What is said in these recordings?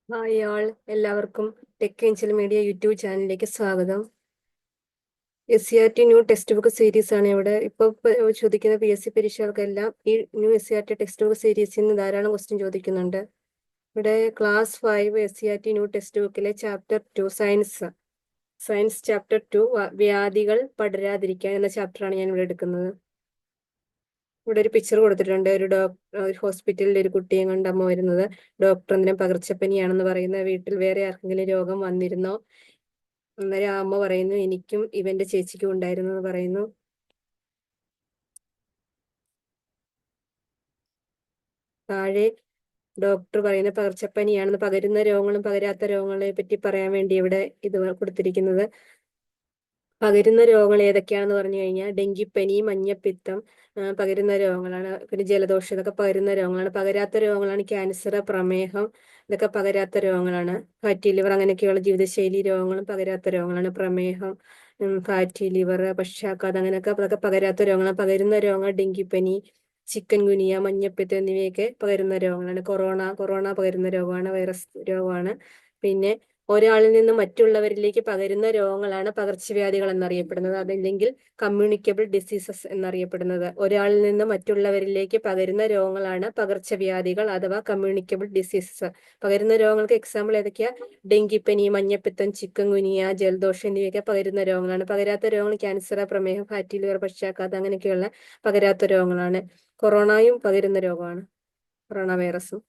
Hi ആൾ എല്ലാവർക്കും tech Angel Media YouTube ചാനലിലേക്ക് സ്വാഗതം. SCRT new text book series ആണ് ഇവിടെ ഇപ്പോൾ ചോദിക്കുന്ന PSC പരീക്ഷകൾക്കെല്ലാം ഈ ന്യൂ SCRT ടെക്സ്റ്റ് ബുക്ക് സീരീസിൽ നിന്ന് ധാരാളം ക്വസ്റ്റ്യൻ ചോദിക്കുന്നുണ്ട്. ഇവിടെ ക്ലാസ് 5 SCRT ന്യൂ ടെക്സ്റ്റ് ബുക്കിലെ ചാപ്റ്റർ 2 സയൻസ് ചാപ്റ്റർ 2 വ്യാധികൾ പടരാതിരിക്കാൻ എന്ന ചാപ്റ്ററാണ് ഞാൻ ഇവിടെ എടുക്കുന്നത്. ഇവിടെ ഒരു പിക്ചർ കൊടുത്തിട്ടുണ്ട്. ഒരു ഹോസ്പിറ്റലിൽ ഒരു കുട്ടിയെ കണ്ട് അമ്മ വരുന്നത്. ഡോക്ടർ എന്തിനും പകർച്ചപ്പനിയാണെന്ന് പറയുന്ന വീട്ടിൽ വേറെ ആർക്കെങ്കിലും രോഗം വന്നിരുന്നോ? അന്നേരം ആ അമ്മ പറയുന്നു എനിക്കും ഇവന്റെ ചേച്ചിക്കും ഉണ്ടായിരുന്നു എന്ന് പറയുന്നു. താഴെ ഡോക്ടർ പറയുന്ന പകർച്ചപ്പനിയാണെന്ന്, പകരുന്ന രോഗങ്ങളും പകരാത്ത രോഗങ്ങളെ പറ്റി പറയാൻ വേണ്ടി ഇവിടെ ഇത് കൊടുത്തിരിക്കുന്നത്. പകരുന്ന രോഗങ്ങൾ ഏതൊക്കെയാണെന്ന് പറഞ്ഞു കഴിഞ്ഞാൽ ഡെങ്കിപ്പനി, മഞ്ഞപ്പിത്തം പകരുന്ന രോഗങ്ങളാണ്. പിന്നെ ജലദോഷം, ഇതൊക്കെ പകരുന്ന രോഗങ്ങളാണ്. പകരാത്ത രോഗങ്ങളാണ് ക്യാൻസർ, പ്രമേഹം, ഇതൊക്കെ പകരാത്ത രോഗങ്ങളാണ്. ഫാറ്റി ലിവർ, അങ്ങനെയൊക്കെയുള്ള ജീവിതശൈലി രോഗങ്ങളും പകരാത്ത രോഗങ്ങളാണ്. പ്രമേഹം, ഫാറ്റി ലിവർ, പക്ഷാഘാതം, അങ്ങനെയൊക്കെ അതൊക്കെ പകരാത്ത രോഗങ്ങളാണ്. പകരുന്ന രോഗങ്ങൾ ഡെങ്കിപ്പനി, ചിക്കൻ ഗുനിയ, മഞ്ഞപ്പിത്തം എന്നിവയൊക്കെ പകരുന്ന രോഗങ്ങളാണ്. കൊറോണ പകരുന്ന രോഗമാണ്, വൈറസ് രോഗമാണ്. പിന്നെ ഒരാളിൽ നിന്ന് മറ്റുള്ളവരിലേക്ക് പകരുന്ന രോഗങ്ങളാണ് പകർച്ചവ്യാധികൾ എന്നറിയപ്പെടുന്നത്. അതല്ലെങ്കിൽ കമ്മ്യൂണിക്കബിൾ ഡിസീസസ് എന്നറിയപ്പെടുന്നത്. ഒരാളിൽ നിന്ന് മറ്റുള്ളവരിലേക്ക് പകരുന്ന രോഗങ്ങളാണ് പകർച്ചവ്യാധികൾ അഥവാ കമ്മ്യൂണിക്കബിൾ ഡിസീസസ്. പകരുന്ന രോഗങ്ങൾക്ക് എക്സാമ്പിൾ ഏതൊക്കെയാ? ഡെങ്കിപ്പനി, മഞ്ഞപ്പിത്തം, ചിക്കൻ ഗുനിയ, ജലദോഷം എന്നിവയൊക്കെ പകരുന്ന രോഗങ്ങളാണ്. പകരാത്ത രോഗങ്ങൾ ക്യാൻസർ, പ്രമേഹം, ഫാറ്റി ലിവർ, പക്ഷാഘാതം, അങ്ങനെയൊക്കെയുള്ള പകരാത്ത രോഗങ്ങളാണ്. കൊറോണയും പകരുന്ന രോഗമാണ്, കൊറോണ വൈറസും.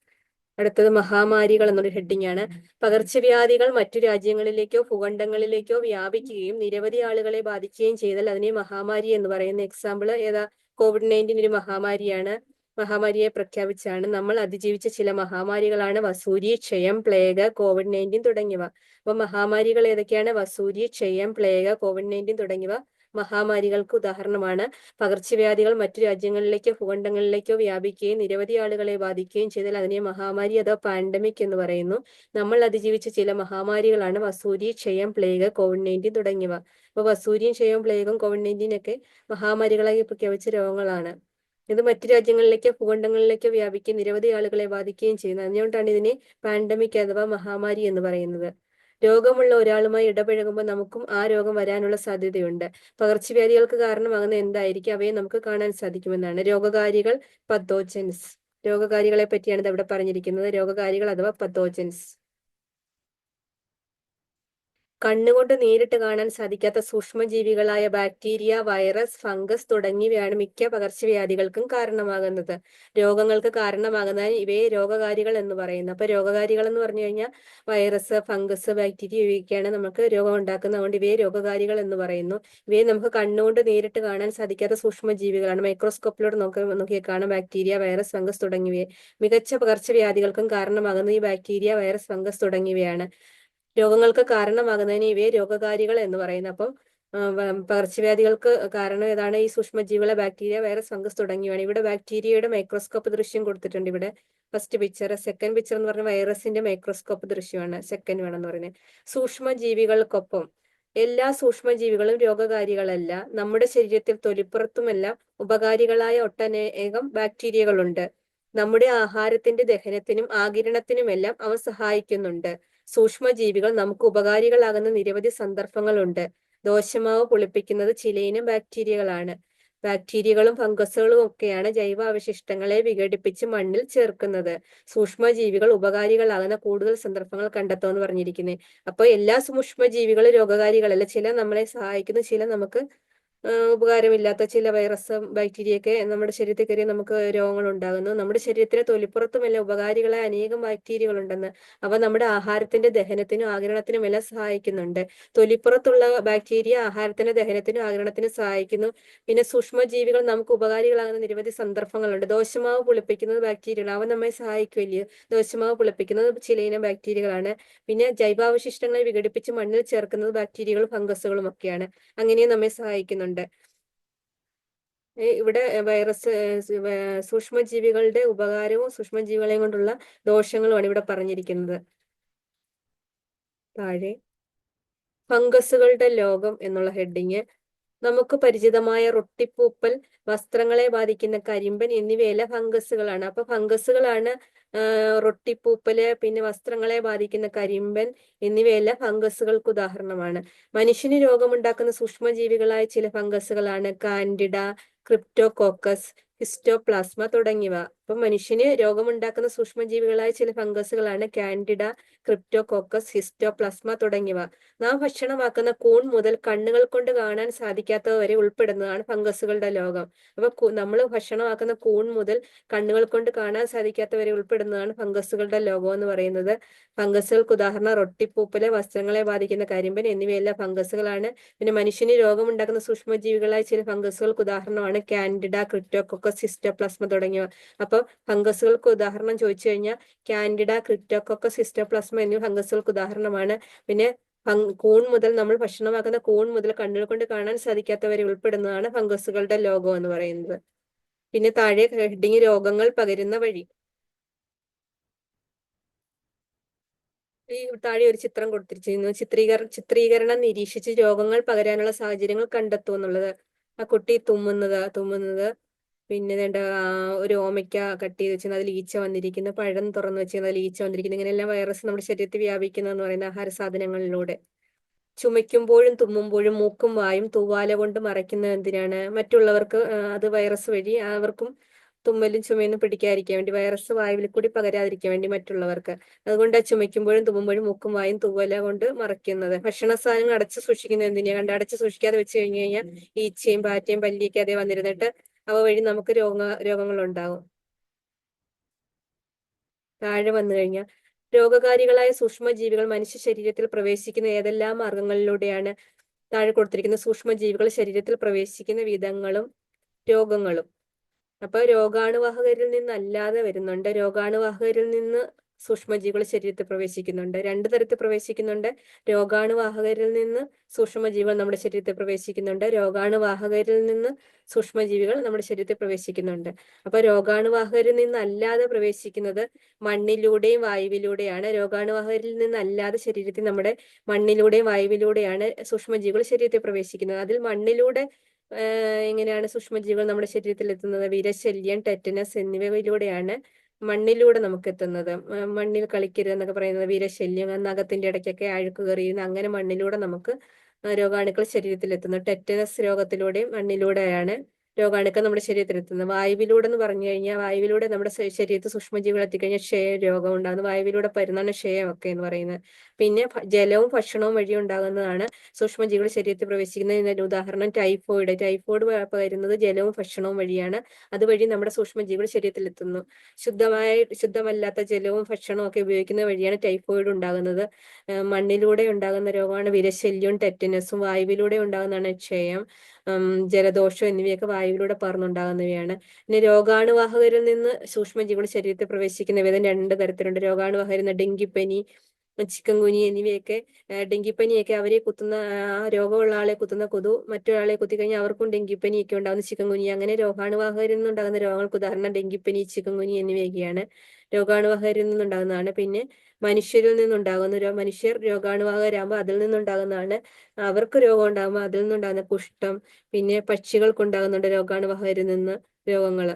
അടുത്തത് മഹാമാരികൾ എന്നൊരു ഹെഡിങ് ആണ്. പകർച്ചവ്യാധികൾ മറ്റു രാജ്യങ്ങളിലേക്കോ ഭൂഖണ്ഡങ്ങളിലേക്കോ വ്യാപിക്കുകയും നിരവധി ആളുകളെ ബാധിക്കുകയും ചെയ്താൽ അതിനെ മഹാമാരി എന്ന് പറയുന്ന. എക്സാമ്പിൾ ഏതാ? COVID-19 ഒരു മഹാമാരിയാണ്. മഹാമാരിയെ പ്രഖ്യാപിച്ചാണ്. നമ്മൾ അതിജീവിച്ച ചില മഹാമാരികളാണ് വസൂരി, ക്ഷയം, പ്ലേഗ്, COVID-19 തുടങ്ങിയവ. അപ്പൊ മഹാമാരികൾ ഏതൊക്കെയാണ്? വസൂരി, ക്ഷയം, പ്ലേഗ്, COVID-19 തുടങ്ങിയവ മഹാമാരികൾക്ക് ഉദാഹരണമാണ്. പകർച്ചവ്യാധികൾ മറ്റു രാജ്യങ്ങളിലേക്കോ ഭൂഖണ്ഡങ്ങളിലേക്കോ വ്യാപിക്കുകയും നിരവധി ആളുകളെ ബാധിക്കുകയും ചെയ്താൽ അതിനെ മഹാമാരി അഥവാ പാൻഡമിക് എന്ന് പറയുന്നു. നമ്മൾ അതിജീവിച്ച ചില മഹാമാരികളാണ് വസൂരി, ക്ഷയം, പ്ലേഗ്, COVID-19 തുടങ്ങിയവ. അപ്പൊ വസൂരിയും ക്ഷയവും പ്ലേഗും COVID-19 ഒക്കെ മഹാമാരികളായി പ്രഖ്യാപിച്ച രോഗങ്ങളാണ്. ഇത് മറ്റു രാജ്യങ്ങളിലേക്കോ ഭൂഖണ്ഡങ്ങളിലേക്കോ വ്യാപിക്കുകയും നിരവധി ആളുകളെ ബാധിക്കുകയും ചെയ്യുന്നത്. അതുകൊണ്ടാണ് ഇതിനെ പാൻഡമിക് അഥവാ മഹാമാരി എന്ന് പറയുന്നത്. രോഗമുള്ള ഒരാളുമായി ഇടപഴകുമ്പോൾ നമുക്കും ആ രോഗം വരാനുള്ള സാധ്യതയുണ്ട്. പകർച്ചവ്യാധികൾക്ക് കാരണമാകുന്ന എന്തായിരിക്കും? അവയെ നമുക്ക് കാണാൻ സാധിക്കുമെന്നാണ്. രോഗകാരികൾ, പത്തോജൻസ്. രോഗകാരികളെ പറ്റിയാണ് ഇത് ഇവിടെ പറഞ്ഞിരിക്കുന്നത്. രോഗകാരികൾ അഥവാ പത്തോജൻസ്. കണ്ണുകൊണ്ട് നേരിട്ട് കാണാൻ സാധിക്കാത്ത സൂക്ഷ്മജീവികളായ ബാക്ടീരിയ, വൈറസ്, ഫംഗസ് തുടങ്ങിയവയാണ് മിക്ക പകർച്ചവ്യാധികൾക്കും കാരണമാകുന്നത്. രോഗങ്ങൾക്ക് കാരണമാകുന്നതിന് ഇവയെ രോഗകാരികൾ എന്ന് പറയുന്നു. അപ്പൊ രോഗകാരികൾ എന്ന് പറഞ്ഞു കഴിഞ്ഞാൽ വൈറസ്, ഫംഗസ്, ബാക്ടീരിയ ഇവയൊക്കെയാണ് നമുക്ക് രോഗം ഉണ്ടാക്കുന്നത്. അതുകൊണ്ട് ഇവയെ രോഗകാരികൾ എന്ന് പറയുന്നു. ഇവയെ നമുക്ക് കണ്ണുകൊണ്ട് നേരിട്ട് കാണാൻ സാധിക്കാത്ത സൂക്ഷ്മജീവികളാണ്. മൈക്രോസ്കോപ്പിലൂടെ നോക്കിയാൽ കാണാം ബാക്ടീരിയ, വൈറസ്, ഫംഗസ് തുടങ്ങിയവയെ. മികച്ച പകർച്ചവ്യാധികൾക്കും കാരണമാകുന്നത് ഈ ബാക്ടീരിയ, വൈറസ്, ഫംഗസ് തുടങ്ങിയവയാണ്. രോഗങ്ങൾക്ക് കാരണമാകുന്നതിന് ഇവയെ രോഗകാരികൾ എന്ന് പറയുന്നത്. അപ്പം പകർച്ചവ്യാധികൾക്ക് കാരണം ഏതാണ്? ഈ സൂക്ഷ്മജീവികളെ ബാക്ടീരിയ, വൈറസ്, ഫംഗസ് തുടങ്ങിയവയാണ്. ഇവിടെ ബാക്ടീരിയയുടെ മൈക്രോസ്കോപ്പ് ദൃശ്യം കൊടുത്തിട്ടുണ്ട്. ഇവിടെ ഫസ്റ്റ് പിക്ചർ. സെക്കൻഡ് പിക്ചർ എന്ന് പറഞ്ഞാൽ വൈറസിന്റെ മൈക്രോസ്കോപ്പ് ദൃശ്യമാണ്. സെക്കൻഡ് വേണമെന്ന് പറയുന്നത്. സൂക്ഷ്മജീവികൾക്കൊപ്പം എല്ലാ സൂക്ഷ്മജീവികളും രോഗകാരികളല്ല. നമ്മുടെ ശരീരത്തിൽ തൊലിപ്പുറത്തുമെല്ലാം ഉപകാരികളായ ഒട്ടനേകം ബാക്ടീരിയകളുണ്ട്. നമ്മുടെ ആഹാരത്തിന്റെ ദഹനത്തിനും ആഗിരണത്തിനുമെല്ലാം അവ സഹായിക്കുന്നുണ്ട്. സൂക്ഷ്മജീവികൾ നമുക്ക് ഉപകാരികളാകുന്ന നിരവധി സന്ദർഭങ്ങളുണ്ട്. ദോശമാവ് പുളിപ്പിക്കുന്നത് ചിലയിനം ബാക്ടീരിയകളാണ്. ബാക്ടീരിയകളും ഫംഗസുകളും ഒക്കെയാണ് ജൈവ അവശിഷ്ടങ്ങളെ വിഘടിപ്പിച്ച് മണ്ണിൽ ചേർക്കുന്നത്. സൂക്ഷ്മജീവികൾ ഉപകാരികളാകുന്ന കൂടുതൽ സന്ദർഭങ്ങൾ കണ്ടെത്തുമെന്ന് പറഞ്ഞിരിക്കുന്നത്. അപ്പോൾ എല്ലാ സൂക്ഷ്മജീവികളും രോഗകാരികളല്ല. ചില നമ്മളെ സഹായിക്കുന്നു, ചില നമുക്ക് ഉപകാരമില്ലാത്ത ചില വൈറസ്, ബാക്ടീരിയ ഒക്കെ നമ്മുടെ ശരീരത്തിൽ കയറി നമുക്ക് രോഗങ്ങൾ ഉണ്ടാകുന്നു. നമ്മുടെ ശരീരത്തിലെ തൊലിപ്പുറത്തുമെല്ലാം ഉപകാരികളായ അനേകം ബാക്ടീരിയകൾ ഉണ്ടെന്ന്. അവ നമ്മുടെ ആഹാരത്തിന്റെ ദഹനത്തിനും ആഗിരണത്തിനും എല്ലാം സഹായിക്കുന്നുണ്ട്. തൊലിപ്പുറത്തുള്ള ബാക്ടീരിയ ആഹാരത്തിന്റെ ദഹനത്തിനും ആഗിരണത്തിനും സഹായിക്കുന്നു. പിന്നെ സൂക്ഷ്മജീവികൾ നമുക്ക് ഉപകാരികളാകുന്ന നിരവധി സന്ദർഭങ്ങളുണ്ട്. ദോശമാവ് പുളിപ്പിക്കുന്നത് ബാക്ടീരിയകൾ, അവ നമ്മെ സഹായിക്കില്ലയോ? ദോശമാവ് പുളിപ്പിക്കുന്നത് ചിലയിനം ബാക്ടീരിയകളാണ്. പിന്നെ ജൈവാവശിഷ്ടങ്ങളെ വിഘടിപ്പിച്ച് മണ്ണിൽ ചേർക്കുന്നത് ബാക്ടീരിയകളും ഫംഗസുകളും ഒക്കെയാണ്. അങ്ങനെയും നമ്മെ സഹായിക്കുന്നുണ്ട്. ഇവിടെ വൈറസ്, സൂക്ഷ്മജീവികളുടെ ഉപകാരവും സൂക്ഷ്മജീവികളെയും കൊണ്ടുള്ള ദോഷങ്ങളുമാണ് ഇവിടെ പറഞ്ഞിരിക്കുന്നത്. താഴെ ഫംഗസുകളുടെ ലോകം എന്നുള്ള ഹെഡിങ്. നമുക്ക് പരിചിതമായ റൊട്ടിപ്പൂപ്പൽ, വസ്ത്രങ്ങളെ ബാധിക്കുന്ന കരിമ്പൻ എന്നിവയെല്ലാം ഫംഗസുകളാണ്. അപ്പൊ ഫംഗസുകളാണ് റൊട്ടിപ്പൂപ്പല്, പിന്നെ വസ്ത്രങ്ങളെ ബാധിക്കുന്ന കരിമ്പൻ എന്നിവയെല്ലാം ഫംഗസുകൾക്ക് ഉദാഹരണമാണ്. മനുഷ്യന് രോഗമുണ്ടാക്കുന്ന സൂക്ഷ്മജീവികളായ ചില ഫംഗസുകളാണ് കാൻഡിഡ, ക്രിപ്റ്റോകോക്കസ്, ഹിസ്റ്റോപ്ലാസ്മ തുടങ്ങിയവ. അപ്പൊ മനുഷ്യന് രോഗമുണ്ടാക്കുന്ന സൂക്ഷ്മജീവികളായ ചില ഫംഗസുകളാണ് കാൻഡിഡ, ക്രിപ്റ്റോകോക്കസ്, ഹിസ്റ്റോപ്ലാസ്മ തുടങ്ങിയവ. നാം ഭക്ഷണമാക്കുന്ന കൂൺ മുതൽ കണ്ണുകൾ കൊണ്ട് കാണാൻ സാധിക്കാത്തവ വരെ ഉൾപ്പെടുന്നതാണ് ഫംഗസുകളുടെ ലോകം. അപ്പൊ നമ്മൾ ഭക്ഷണമാക്കുന്ന കൂൺ മുതൽ കണ്ണുകൾ കൊണ്ട് കാണാൻ സാധിക്കാത്തവരെ ഉൾപ്പെടുന്നതാണ് ഫംഗസുകളുടെ ലോകം എന്ന് പറയുന്നത്. ഫംഗസുകൾക്ക് ഉദാഹരണം റൊട്ടിപ്പൂപ്പല്, വസ്ത്രങ്ങളെ ബാധിക്കുന്ന കരിമ്പൻ എന്നിവയെല്ലാം ഫംഗസുകളാണ്. പിന്നെ മനുഷ്യന് രോഗമുണ്ടാക്കുന്ന സൂക്ഷ്മജീവികളായ ചില ഫംഗസുകൾക്ക് ഉദാഹരണമാണ് കാൻഡിഡ, ക്രിപ്റ്റോകോക്കസ്, ഹിസ്റ്റോപ്ലാസ്മ തുടങ്ങിയവ. അപ്പൊ ഫംഗസുകൾക്ക് ഉദാഹരണം ചോദിച്ചു കഴിഞ്ഞാൽ കാൻഡിഡ, ക്രിപ്റ്റോകോക്കസ്, ഹിസ്റ്റോപ്ലാസ്മ എന്നിവ ഫംഗസുകൾക്ക് ഉദാഹരണമാണ്. പിന്നെ കൂൺ മുതൽ നമ്മൾ ഭക്ഷണമാക്കുന്ന കൂൺ മുതൽ കണ്ണുകൾ കൊണ്ട് കാണാൻ സാധിക്കാത്തവരെ ഉൾപ്പെടുന്നതാണ് ഫംഗസുകളുടെ ലോകം എന്ന് പറയുന്നത്. പിന്നെ താഴെ ഹെഡിങ് രോഗങ്ങൾ പകരുന്ന വഴി. ഈ താഴെ ഒരു ചിത്രം കൊടുത്തിരിക്കുന്നു. ചിത്രീകരണം നിരീക്ഷിച്ച് രോഗങ്ങൾ പകരാനുള്ള സാഹചര്യങ്ങൾ കണ്ടെത്തുക എന്നുള്ളത്. ആ കുട്ടി തുമ്മുന്നത്, പിന്നെ ഒരു ഓമയ്ക്ക കട്ട് ചെയ്ത് വെച്ചാൽ അതിൽ ഈച്ച വന്നിരിക്കുന്നു, പഴം തുറന്നു വെച്ചാൽ അതിൽ ഈച്ച വന്നിരിക്കുന്നു. ഇങ്ങനെയെല്ലാം വൈറസ് നമ്മുടെ ശരീരത്തിൽ വ്യാപിക്കുന്നു എന്ന് പറയുന്ന ആഹാര സാധനങ്ങളിലൂടെ. ചുമയ്ക്കുമ്പോഴും തുമ്മുമ്പോഴും മൂക്കും വായും തൂവാല കൊണ്ട് മറയ്ക്കുന്നത് എന്തിനാണ്? മറ്റുള്ളവർക്ക് അത് വൈറസ് വഴി അവർക്കും തുമ്മലും ചുമയൊന്നും പിടിക്കാതിരിക്കാൻ വേണ്ടി, വൈറസ് വായുവിൽ കൂടി പകരാതിരിക്കാൻ വേണ്ടി മറ്റുള്ളവർക്ക്. അതുകൊണ്ട് ചുമയ്ക്കുമ്പോഴും തുമ്മുമ്പോഴും മൂക്കും വായും തൂവല കൊണ്ട് മറയ്ക്കുന്നത്. ഭക്ഷണ സാധനങ്ങൾ അടച്ചു സൂക്ഷിക്കുന്നത് എന്തിനാ? അടച്ചു സൂക്ഷിക്കാതെ വെച്ച് കഴിഞ്ഞു കഴിഞ്ഞാൽ ഈച്ചയും പാറ്റയും പല്ലിയൊക്കെ അതേ വന്നിരുന്നിട്ട് അവ വഴി നമുക്ക് രോഗങ്ങൾ ഉണ്ടാകും. താഴെ വന്നു കഴിഞ്ഞാൽ രോഗകാരികളായ സൂക്ഷ്മജീവികൾ മനുഷ്യ ശരീരത്തിൽ പ്രവേശിക്കുന്ന ഏതെല്ലാം മാർഗങ്ങളിലൂടെയാണ്? താഴെ കൊടുത്തിരിക്കുന്ന സൂക്ഷ്മജീവികൾ ശരീരത്തിൽ പ്രവേശിക്കുന്ന വിധങ്ങളും രോഗങ്ങളും. അപ്പൊ രോഗാണുവാഹകരിൽ നിന്നല്ലാതെ വരുന്നുണ്ട്. രോഗാണുവാഹകരിൽ നിന്ന് സൂക്ഷ്മജീവികൾ ശരീരത്തിൽ പ്രവേശിക്കുന്നുണ്ട്. രണ്ടു തരത്തിൽ പ്രവേശിക്കുന്നുണ്ട്. രോഗാണുവാഹകരിൽ നിന്ന് സൂക്ഷ്മജീവികൾ നമ്മുടെ ശരീരത്തിൽ പ്രവേശിക്കുന്നുണ്ട്. രോഗാണുവാഹകരിൽ നിന്ന് സൂക്ഷ്മജീവികൾ നമ്മുടെ ശരീരത്തിൽ പ്രവേശിക്കുന്നുണ്ട്. അപ്പൊ രോഗാണുവാഹകരിൽ നിന്നല്ലാതെ പ്രവേശിക്കുന്നത് മണ്ണിലൂടെയും വായുവിലൂടെയാണ്. രോഗാണുവാഹകരിൽ നിന്നല്ലാതെ ശരീരത്തിൽ നമ്മുടെ മണ്ണിലൂടെയും വായുവിലൂടെയാണ് സൂക്ഷ്മജീവികൾ ശരീരത്തിൽ പ്രവേശിക്കുന്നത്. അതിൽ മണ്ണിലൂടെ എങ്ങനെയാണ് സൂക്ഷ്മജീവികൾ നമ്മുടെ ശരീരത്തിൽ എത്തുന്നത്? വിരശല്യം, ടെറ്റനസ് എന്നിവയിലൂടെയാണ് മണ്ണിലൂടെ നമുക്ക് എത്തുന്നത്. മണ്ണിൽ കളിക്കരുത് എന്നൊക്കെ പറയുന്നത് വിരശല്യം, നഖത്തിന്റെ ഇടയ്ക്കൊക്കെ അഴുക്ക് കയറിയുന്ന അങ്ങനെ മണ്ണിലൂടെ നമുക്ക് രോഗാണുക്കൾ ശരീരത്തിൽ എത്തുന്നത്. ടെറ്റനസ് രോഗത്തിലൂടെയും മണ്ണിലൂടെയാണ് രോഗാണുക്കൾ നമ്മുടെ ശരീരത്തിൽ എത്തുന്നത്. വായുവിലൂടെ എന്ന് പറഞ്ഞു കഴിഞ്ഞാൽ വായുവിലൂടെ നമ്മുടെ ശരീരത്തിൽ സൂക്ഷ്മജീവികൾ എത്തിക്കഴിഞ്ഞാൽ ക്ഷയ രോഗം ഉണ്ടാകുന്നത്. വായുവിലൂടെ പരുന്നാണ് ക്ഷയമൊക്കെ എന്ന് പറയുന്നത്. പിന്നെ ജലവും ഭക്ഷണവും വഴി ഉണ്ടാകുന്നതാണ് സൂക്ഷ്മജീവികൾ ശരീരത്തിൽ പ്രവേശിക്കുന്നതിന് ഉദാഹരണം ടൈഫോയിഡ്. ടൈഫോയിഡ് പകരുന്നത് ജലവും ഭക്ഷണവും വഴിയാണ്. അതുവഴി നമ്മുടെ സൂക്ഷ്മജീവികൾ ശരീരത്തിൽ എത്തുന്നു. ശുദ്ധമല്ലാത്ത ജലവും ഭക്ഷണവും ഒക്കെ ഉപയോഗിക്കുന്ന വഴിയാണ് ടൈഫോയിഡ് ഉണ്ടാകുന്നത്. മണ്ണിലൂടെ ഉണ്ടാകുന്ന രോഗമാണ് വിരശല്യവും ടെറ്റനസും. വായുവിലൂടെ ഉണ്ടാകുന്നതാണ് ക്ഷയം, ജലദോഷം എന്നിവയൊക്കെ വായുവിലൂടെ പകർന്നുണ്ടാകുന്നവയാണ്. പിന്നെ രോഗാണുവാഹകരിൽ നിന്ന് സൂക്ഷ്മജീവികൾ ശരീരത്തിൽ പ്രവേശിക്കുന്ന വിധം രണ്ട് തരത്തിലുണ്ട്. രോഗാണുവാഹകരിൽ നിന്ന് ഡെങ്കിപ്പനി, ചിക്കൻ ഗുനി എന്നിവയൊക്കെ. ഡെങ്കിപ്പനിയൊക്കെ അവരെ കുത്തുന്ന രോഗമുള്ള ആളെ കുത്തുന്ന കൊതു മറ്റൊരാളെ കുത്തിക്കഴിഞ്ഞാൽ അവർക്കും ഡെങ്കിപ്പനിയൊക്കെ ഉണ്ടാകുന്ന ചിക്കൻ ഗുനി. അങ്ങനെ രോഗാണുവാഹകരിൽ നിന്നുണ്ടാകുന്ന രോഗങ്ങൾക്ക് ഉദാഹരണം ഡെങ്കിപ്പനി, ചിക്കൻ ഗുനി എന്നിവയൊക്കെയാണ് രോഗാണുവാഹകരിൽ നിന്നുണ്ടാകുന്നതാണ്. പിന്നെ മനുഷ്യരിൽ നിന്നുണ്ടാകുന്ന മനുഷ്യർ രോഗാണുവാഹകരാകുമ്പോൾ അതിൽ നിന്നുണ്ടാകുന്നതാണ്. അവർക്ക് രോഗം ഉണ്ടാകുമ്പോൾ അതിൽ നിന്നുണ്ടാകുന്ന കുഷ്ഠം. പിന്നെ പക്ഷികൾക്കുണ്ടാകുന്നുണ്ട് രോഗാണുവാഹകരിൽ നിന്ന് രോഗങ്ങൾ.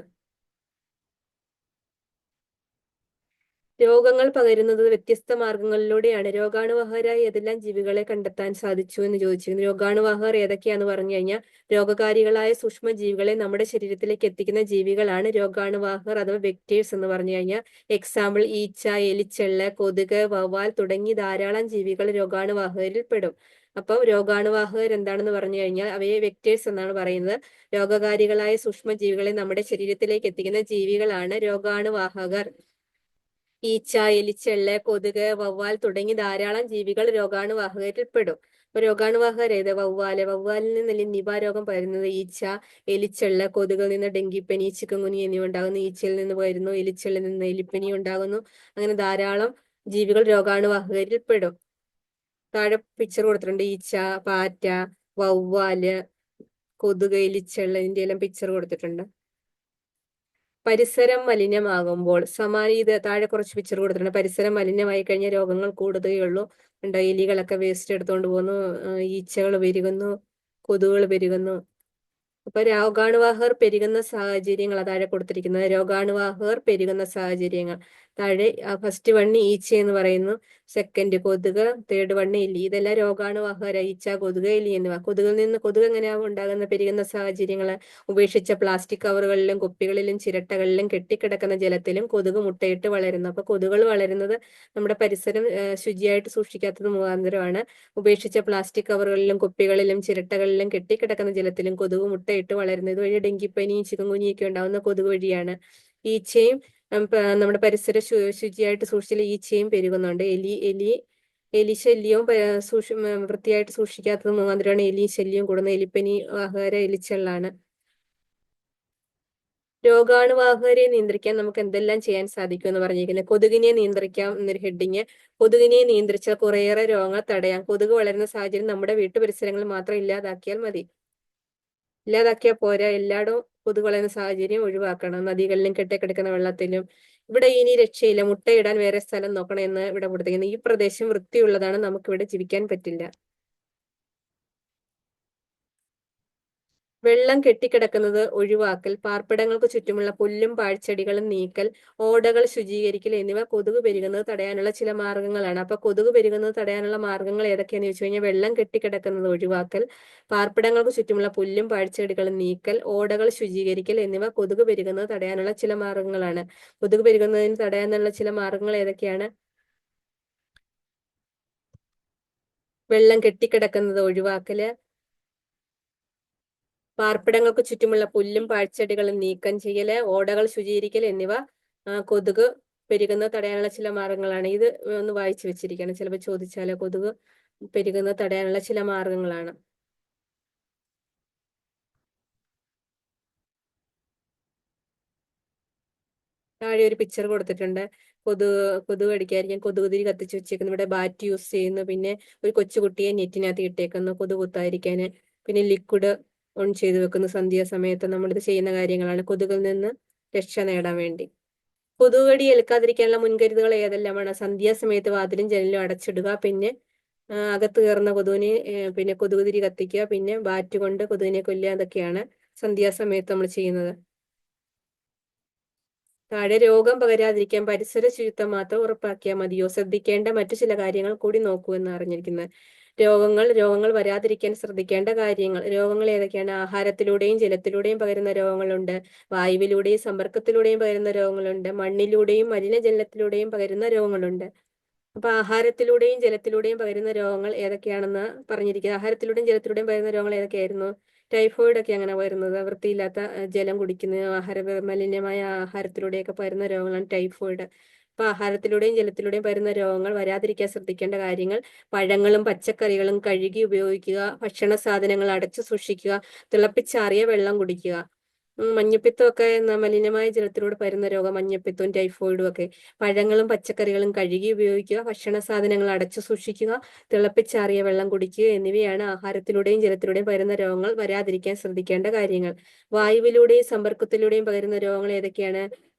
രോഗങ്ങൾ പകരുന്നത് വ്യത്യസ്ത മാർഗങ്ങളിലൂടെയാണ്. രോഗാണുവാഹകരായ ഏതെല്ലാം ജീവികളെ കണ്ടെത്താൻ സാധിച്ചു എന്ന് ചോദിച്ചിരുന്നു. രോഗാണുവാഹകർ ഏതൊക്കെയാന്ന് പറഞ്ഞു കഴിഞ്ഞാൽ രോഗകാരികളായ സൂക്ഷ്മജീവികളെ നമ്മുടെ ശരീരത്തിലേക്ക് എത്തിക്കുന്ന ജീവികളാണ് രോഗാണുവാഹകർ അഥവാ വെക്ടേഴ്സ് എന്ന് പറഞ്ഞു കഴിഞ്ഞാൽ. എക്സാമ്പിൾ ഈച്ച, എലിച്ചെള്ള്, കൊതുക്, വവ്വാൽ തുടങ്ങി ധാരാളം ജീവികൾ രോഗാണുവാഹകരിൽ പെടും. അപ്പം രോഗാണുവാഹകർ എന്താണെന്ന് പറഞ്ഞു കഴിഞ്ഞാൽ അവയെ വെക്ടേഴ്സ് എന്നാണ് പറയുന്നത്. രോഗകാരികളായ സൂക്ഷ്മജീവികളെ നമ്മുടെ ശരീരത്തിലേക്ക് എത്തിക്കുന്ന ജീവികളാണ് രോഗാണുവാഹകർ. ഈച്ച, എലിച്ചെള്ള്, കൊതുക്, വവ്വാൽ തുടങ്ങി ധാരാളം ജീവികൾ രോഗാണുവാഹകരിൽ പെടും. അപ്പൊ രോഗാണുവാഹകർ ഏത്? വവ്വാലിൽ നിന്നല്ലേ നിപ രോഗം പകരുന്നത്. ഈച്ച, എലിച്ചെള്ള്, കൊതുകിൽ നിന്ന് ഡെങ്കിപ്പനി, ചിക്കൻഗുനി എന്നിവ ഉണ്ടാകുന്നു. ഈച്ചയിൽ നിന്ന് വരുന്നു, എലിച്ചെള്ളിൽ നിന്ന് എലിപ്പനി ഉണ്ടാകുന്നു. അങ്ങനെ ധാരാളം ജീവികൾ രോഗാണുവാഹകരിൽ പെടും. താഴെ പിക്ചർ കൊടുത്തിട്ടുണ്ട്. ഈച്ച, പാറ്റ, വവ്വാല്, കൊതുക്, എലിച്ചെള്ള് ഇതിന്റെ എല്ലാം പിക്ചർ കൊടുത്തിട്ടുണ്ട്. പരിസരം മലിനമാകുമ്പോൾ ഇത് താഴെ കുറച്ച് പിക്ചർ കൊടുത്തിട്ടുണ്ട്. പരിസരം മലിനമായി കഴിഞ്ഞാൽ രോഗങ്ങൾ കൂടുകയുള്ളൂ. എലികളൊക്കെ വേസ്റ്റ് എടുത്തുകൊണ്ട് പോകുന്നു, ഈച്ചകൾ പെരുകുന്നു, കൊതുകുകൾ പെരുകുന്നു. അപ്പൊ രോഗാണുവാഹകർ പെരുകുന്ന സാഹചര്യങ്ങൾ താഴെ കൊടുത്തിരിക്കുന്നത്. രോഗാണുവാഹകർ പെരുകുന്ന സാഹചര്യങ്ങൾ താഴെ ഫസ്റ്റ് വണ്ണ് ഈച്ച എന്ന് പറയുന്നു, സെക്കൻഡ് കൊതുക്, തേർഡ് വണ്ണ് എലി. ഇതെല്ലാം രോഗാണുവാഹകര, ഈച്ച, കൊതുക്, എലി എന്നിവ. കൊതുക് എങ്ങനെയാവും ഉണ്ടാകുന്ന പെരുകുന്ന സാഹചര്യങ്ങള്? ഉപേക്ഷിച്ച പ്ലാസ്റ്റിക് കവറുകളിലും കുപ്പികളിലും ചിരട്ടകളിലും കെട്ടിക്കിടക്കുന്ന ജലത്തിലും കൊതുക് മുട്ടയിട്ട് വളരുന്നു. അപ്പൊ കൊതുകുകൾ വളരുന്നത് നമ്മുടെ പരിസരം ശുചിയായിട്ട് സൂക്ഷിക്കാത്തത് മുഖാന്തരമാണ്. ഉപേക്ഷിച്ച പ്ലാസ്റ്റിക് കവറുകളിലും കുപ്പികളിലും ചിരട്ടകളിലും കെട്ടിക്കിടക്കുന്ന ജലത്തിലും കൊതുക് മുട്ടയിട്ട് വളരുന്നത് വഴി ഡെങ്കിപ്പനിയും ചിക്കൻകുനിയൊക്കെ ഉണ്ടാവുന്ന കൊതുക് വഴിയാണ്. ഈച്ചയും നമ്മുടെ പരിസരം ശുചിയായിട്ട് സൂക്ഷിച്ചാൽ ഈച്ചയും പെരുകുന്നുണ്ട്. എലി ശല്യവും വൃത്തിയായിട്ട് സൂക്ഷിക്കാത്തത് മുഖാന്തരമാണ് എലി ശല്യം കൂടുന്നത്. എലിപ്പനി ആഹാര എലിച്ചെള്ളാണ്. രോഗാണുവാഹകരെ നിയന്ത്രിക്കാൻ നമുക്ക് എന്തെല്ലാം ചെയ്യാൻ സാധിക്കും എന്ന് പറഞ്ഞിരിക്കുന്നത്. കൊതുകിനെ നിയന്ത്രിക്കാം എന്നൊരു ഹെഡിങ്. കൊതുകിനെ നിയന്ത്രിച്ചാൽ കുറേയേറെ രോഗങ്ങൾ തടയാം. കൊതുക് വളരുന്ന സാഹചര്യം നമ്മുടെ വീട്ടുപരിസരങ്ങളിൽ മാത്രം ഇല്ലാതാക്കിയാൽ മതി. ഇല്ലാതാക്കിയാൽ പോരാ, എല്ലായിടവും കൊതുക് വളരുന്ന സാഹചര്യം ഒഴിവാക്കണം. നദികളിലും കെട്ടിക്കിടക്കുന്ന വെള്ളത്തിലും. ഇവിടെ ഇനി രക്ഷയില്ല, മുട്ടയിടാൻ വേറെ സ്ഥലം നോക്കണം എന്ന് ഇവിടെ കൊടുത്തിരിക്കുന്നത്. ഈ പ്രദേശം വൃത്തിയുള്ളതാണ്, നമുക്കിവിടെ ജീവിക്കാൻ പറ്റില്ല. വെള്ളം കെട്ടിക്കിടക്കുന്നത് ഒഴിവാക്കൽ, പാർപ്പിടങ്ങൾക്ക് ചുറ്റുമുള്ള പുല്ലും പാഴ്ചെടികളും നീക്കൽ, ഓടകൾ ശുചീകരിക്കൽ എന്നിവ കൊതുക് പെരുകുന്നത് തടയാനുള്ള ചില മാർഗങ്ങളാണ്. അപ്പൊ കൊതുക് പെരുകുന്നത് തടയാനുള്ള മാർഗങ്ങൾ ഏതൊക്കെയാന്ന് ചോദിച്ചു കഴിഞ്ഞാൽ വെള്ളം കെട്ടിക്കിടക്കുന്നത് ഒഴിവാക്കൽ, പാർപ്പിടങ്ങൾക്ക് ചുറ്റുമുള്ള പുല്ലും പാഴ്ചെടികളും നീക്കൽ, ഓടകൾ ശുചീകരിക്കൽ എന്നിവ കൊതുക് പെരുകുന്നത് തടയാനുള്ള ചില മാർഗങ്ങളാണ്. കൊതുക് പെരുകുന്നതിന് തടയാനുള്ള ചില മാർഗങ്ങൾ ഏതൊക്കെയാണ്? വെള്ളം കെട്ടിക്കിടക്കുന്നത് ഒഴിവാക്കല്, പാർപ്പിടങ്ങൾക്ക് ചുറ്റുമുള്ള പുല്ലും പാഴ്ചെടികളും നീക്കം ചെയ്യല്, ഓടകൾ ശുചീകരിക്കൽ എന്നിവ കൊതുക് പെരുകുന്നത് തടയാനുള്ള ചില മാർഗങ്ങളാണ്. ഇത് ഒന്ന് വായിച്ചു വെച്ചിരിക്കണം, ചിലപ്പോൾ ചോദിച്ചാലോ. കൊതുക് പെരുകുന്നത് തടയാനുള്ള ചില മാർഗങ്ങളാണ്. താഴെ ഒരു പിക്ചർ കൊടുത്തിട്ടുണ്ട്. കൊതുക് അടിക്കാതിരിക്കാൻ കൊതുകുതിരി കത്തിച്ച് വെച്ചേക്കുന്നു. ഇവിടെ ബാറ്റ് യൂസ് ചെയ്യുന്നു. പിന്നെ ഒരു കൊച്ചുകുട്ടിയെ നെറ്റിനകത്ത് ഇട്ടേക്കുന്നു കൊതുക് കുത്താതിരിക്കാന്. പിന്നെ ലിക്വിഡ് ഓൺ ചെയ്ത് വെക്കുന്നു. സന്ധ്യാസമയത്ത് നമ്മളിത് ചെയ്യുന്ന കാര്യങ്ങളാണ് കൊതുകിൽ നിന്ന് രക്ഷ നേടാൻ വേണ്ടി. കൊതുക് കടി ഏൽക്കാതിരിക്കാനുള്ള മുൻകരുതലുകൾ ഏതെല്ലാമാണ്? സന്ധ്യാസമയത്ത് വാതിലും ജനലും അടച്ചിടുക. പിന്നെ അകത്ത് കയറുന്ന കൊതുകിനെ പിന്നെ കൊതുകുതിരി കത്തിക്കുക. പിന്നെ ബാറ്റ് കൊണ്ട് കൊതുകിനെ കൊല്ലുക. അതൊക്കെയാണ് സന്ധ്യാസമയത്ത് നമ്മൾ ചെയ്യുന്നത്. താഴെ രോഗം പകരാതിരിക്കാൻ പരിസര ശുചിത്വം മാത്രം ഉറപ്പാക്കിയാൽ മതിയോ? ശ്രദ്ധിക്കേണ്ട മറ്റു ചില കാര്യങ്ങൾ കൂടി നോക്കൂ എന്ന് അറിഞ്ഞിരിക്കുന്നത്. രോഗങ്ങൾ വരാതിരിക്കാൻ ശ്രദ്ധിക്കേണ്ട കാര്യങ്ങൾ. രോഗങ്ങൾ ഏതൊക്കെയാണ്? ആഹാരത്തിലൂടെയും ജലത്തിലൂടെയും പകരുന്ന രോഗങ്ങളുണ്ട്. വായുവിലൂടെയും സമ്പർക്കത്തിലൂടെയും പകരുന്ന രോഗങ്ങളുണ്ട്. മണ്ണിലൂടെയും മലിനജലത്തിലൂടെയും പകരുന്ന രോഗങ്ങളുണ്ട്. അപ്പൊ ആഹാരത്തിലൂടെയും ജലത്തിലൂടെയും പകരുന്ന രോഗങ്ങൾ ഏതൊക്കെയാണെന്ന് പറഞ്ഞിരിക്കുന്നത്. ആഹാരത്തിലൂടെയും ജലത്തിലൂടെയും പകരുന്ന രോഗങ്ങൾ ഏതൊക്കെയായിരുന്നു? ടൈഫോയിഡ് ഒക്കെ അങ്ങനെ വരുന്നത് വൃത്തിയില്ലാത്ത ജലം കുടിക്കുന്ന മലിനമായ ആഹാരത്തിലൂടെയൊക്കെ പകരുന്ന രോഗങ്ങളാണ് ടൈഫോയിഡ്. അപ്പൊ ആഹാരത്തിലൂടെയും ജലത്തിലൂടെയും പകരുന്ന രോഗങ്ങൾ വരാതിരിക്കാൻ ശ്രദ്ധിക്കേണ്ട കാര്യങ്ങൾ: പഴങ്ങളും പച്ചക്കറികളും കഴുകി ഉപയോഗിക്കുക, ഭക്ഷണ സാധനങ്ങൾ അടച്ചു സൂക്ഷിക്കുക, തിളപ്പിച്ചാറിയ വെള്ളം കുടിക്കുക. മഞ്ഞപ്പിത്തം ഒക്കെ മലിനമായ ജലത്തിലൂടെ പകരുന്ന രോഗം, മഞ്ഞപ്പിത്തവും ടൈഫോയിഡും ഒക്കെ. പഴങ്ങളും പച്ചക്കറികളും കഴുകി ഉപയോഗിക്കുക, ഭക്ഷണ സാധനങ്ങൾ അടച്ചു സൂക്ഷിക്കുക, തിളപ്പിച്ചാറിയ വെള്ളം കുടിക്കുക എന്നിവയാണ് ആഹാരത്തിലൂടെയും ജലത്തിലൂടെയും പകരുന്ന രോഗങ്ങൾ വരാതിരിക്കാൻ ശ്രദ്ധിക്കേണ്ട കാര്യങ്ങൾ. വായുവിലൂടെയും സമ്പർക്കത്തിലൂടെയും പകരുന്ന രോഗങ്ങൾ ഏതൊക്കെയാണ്?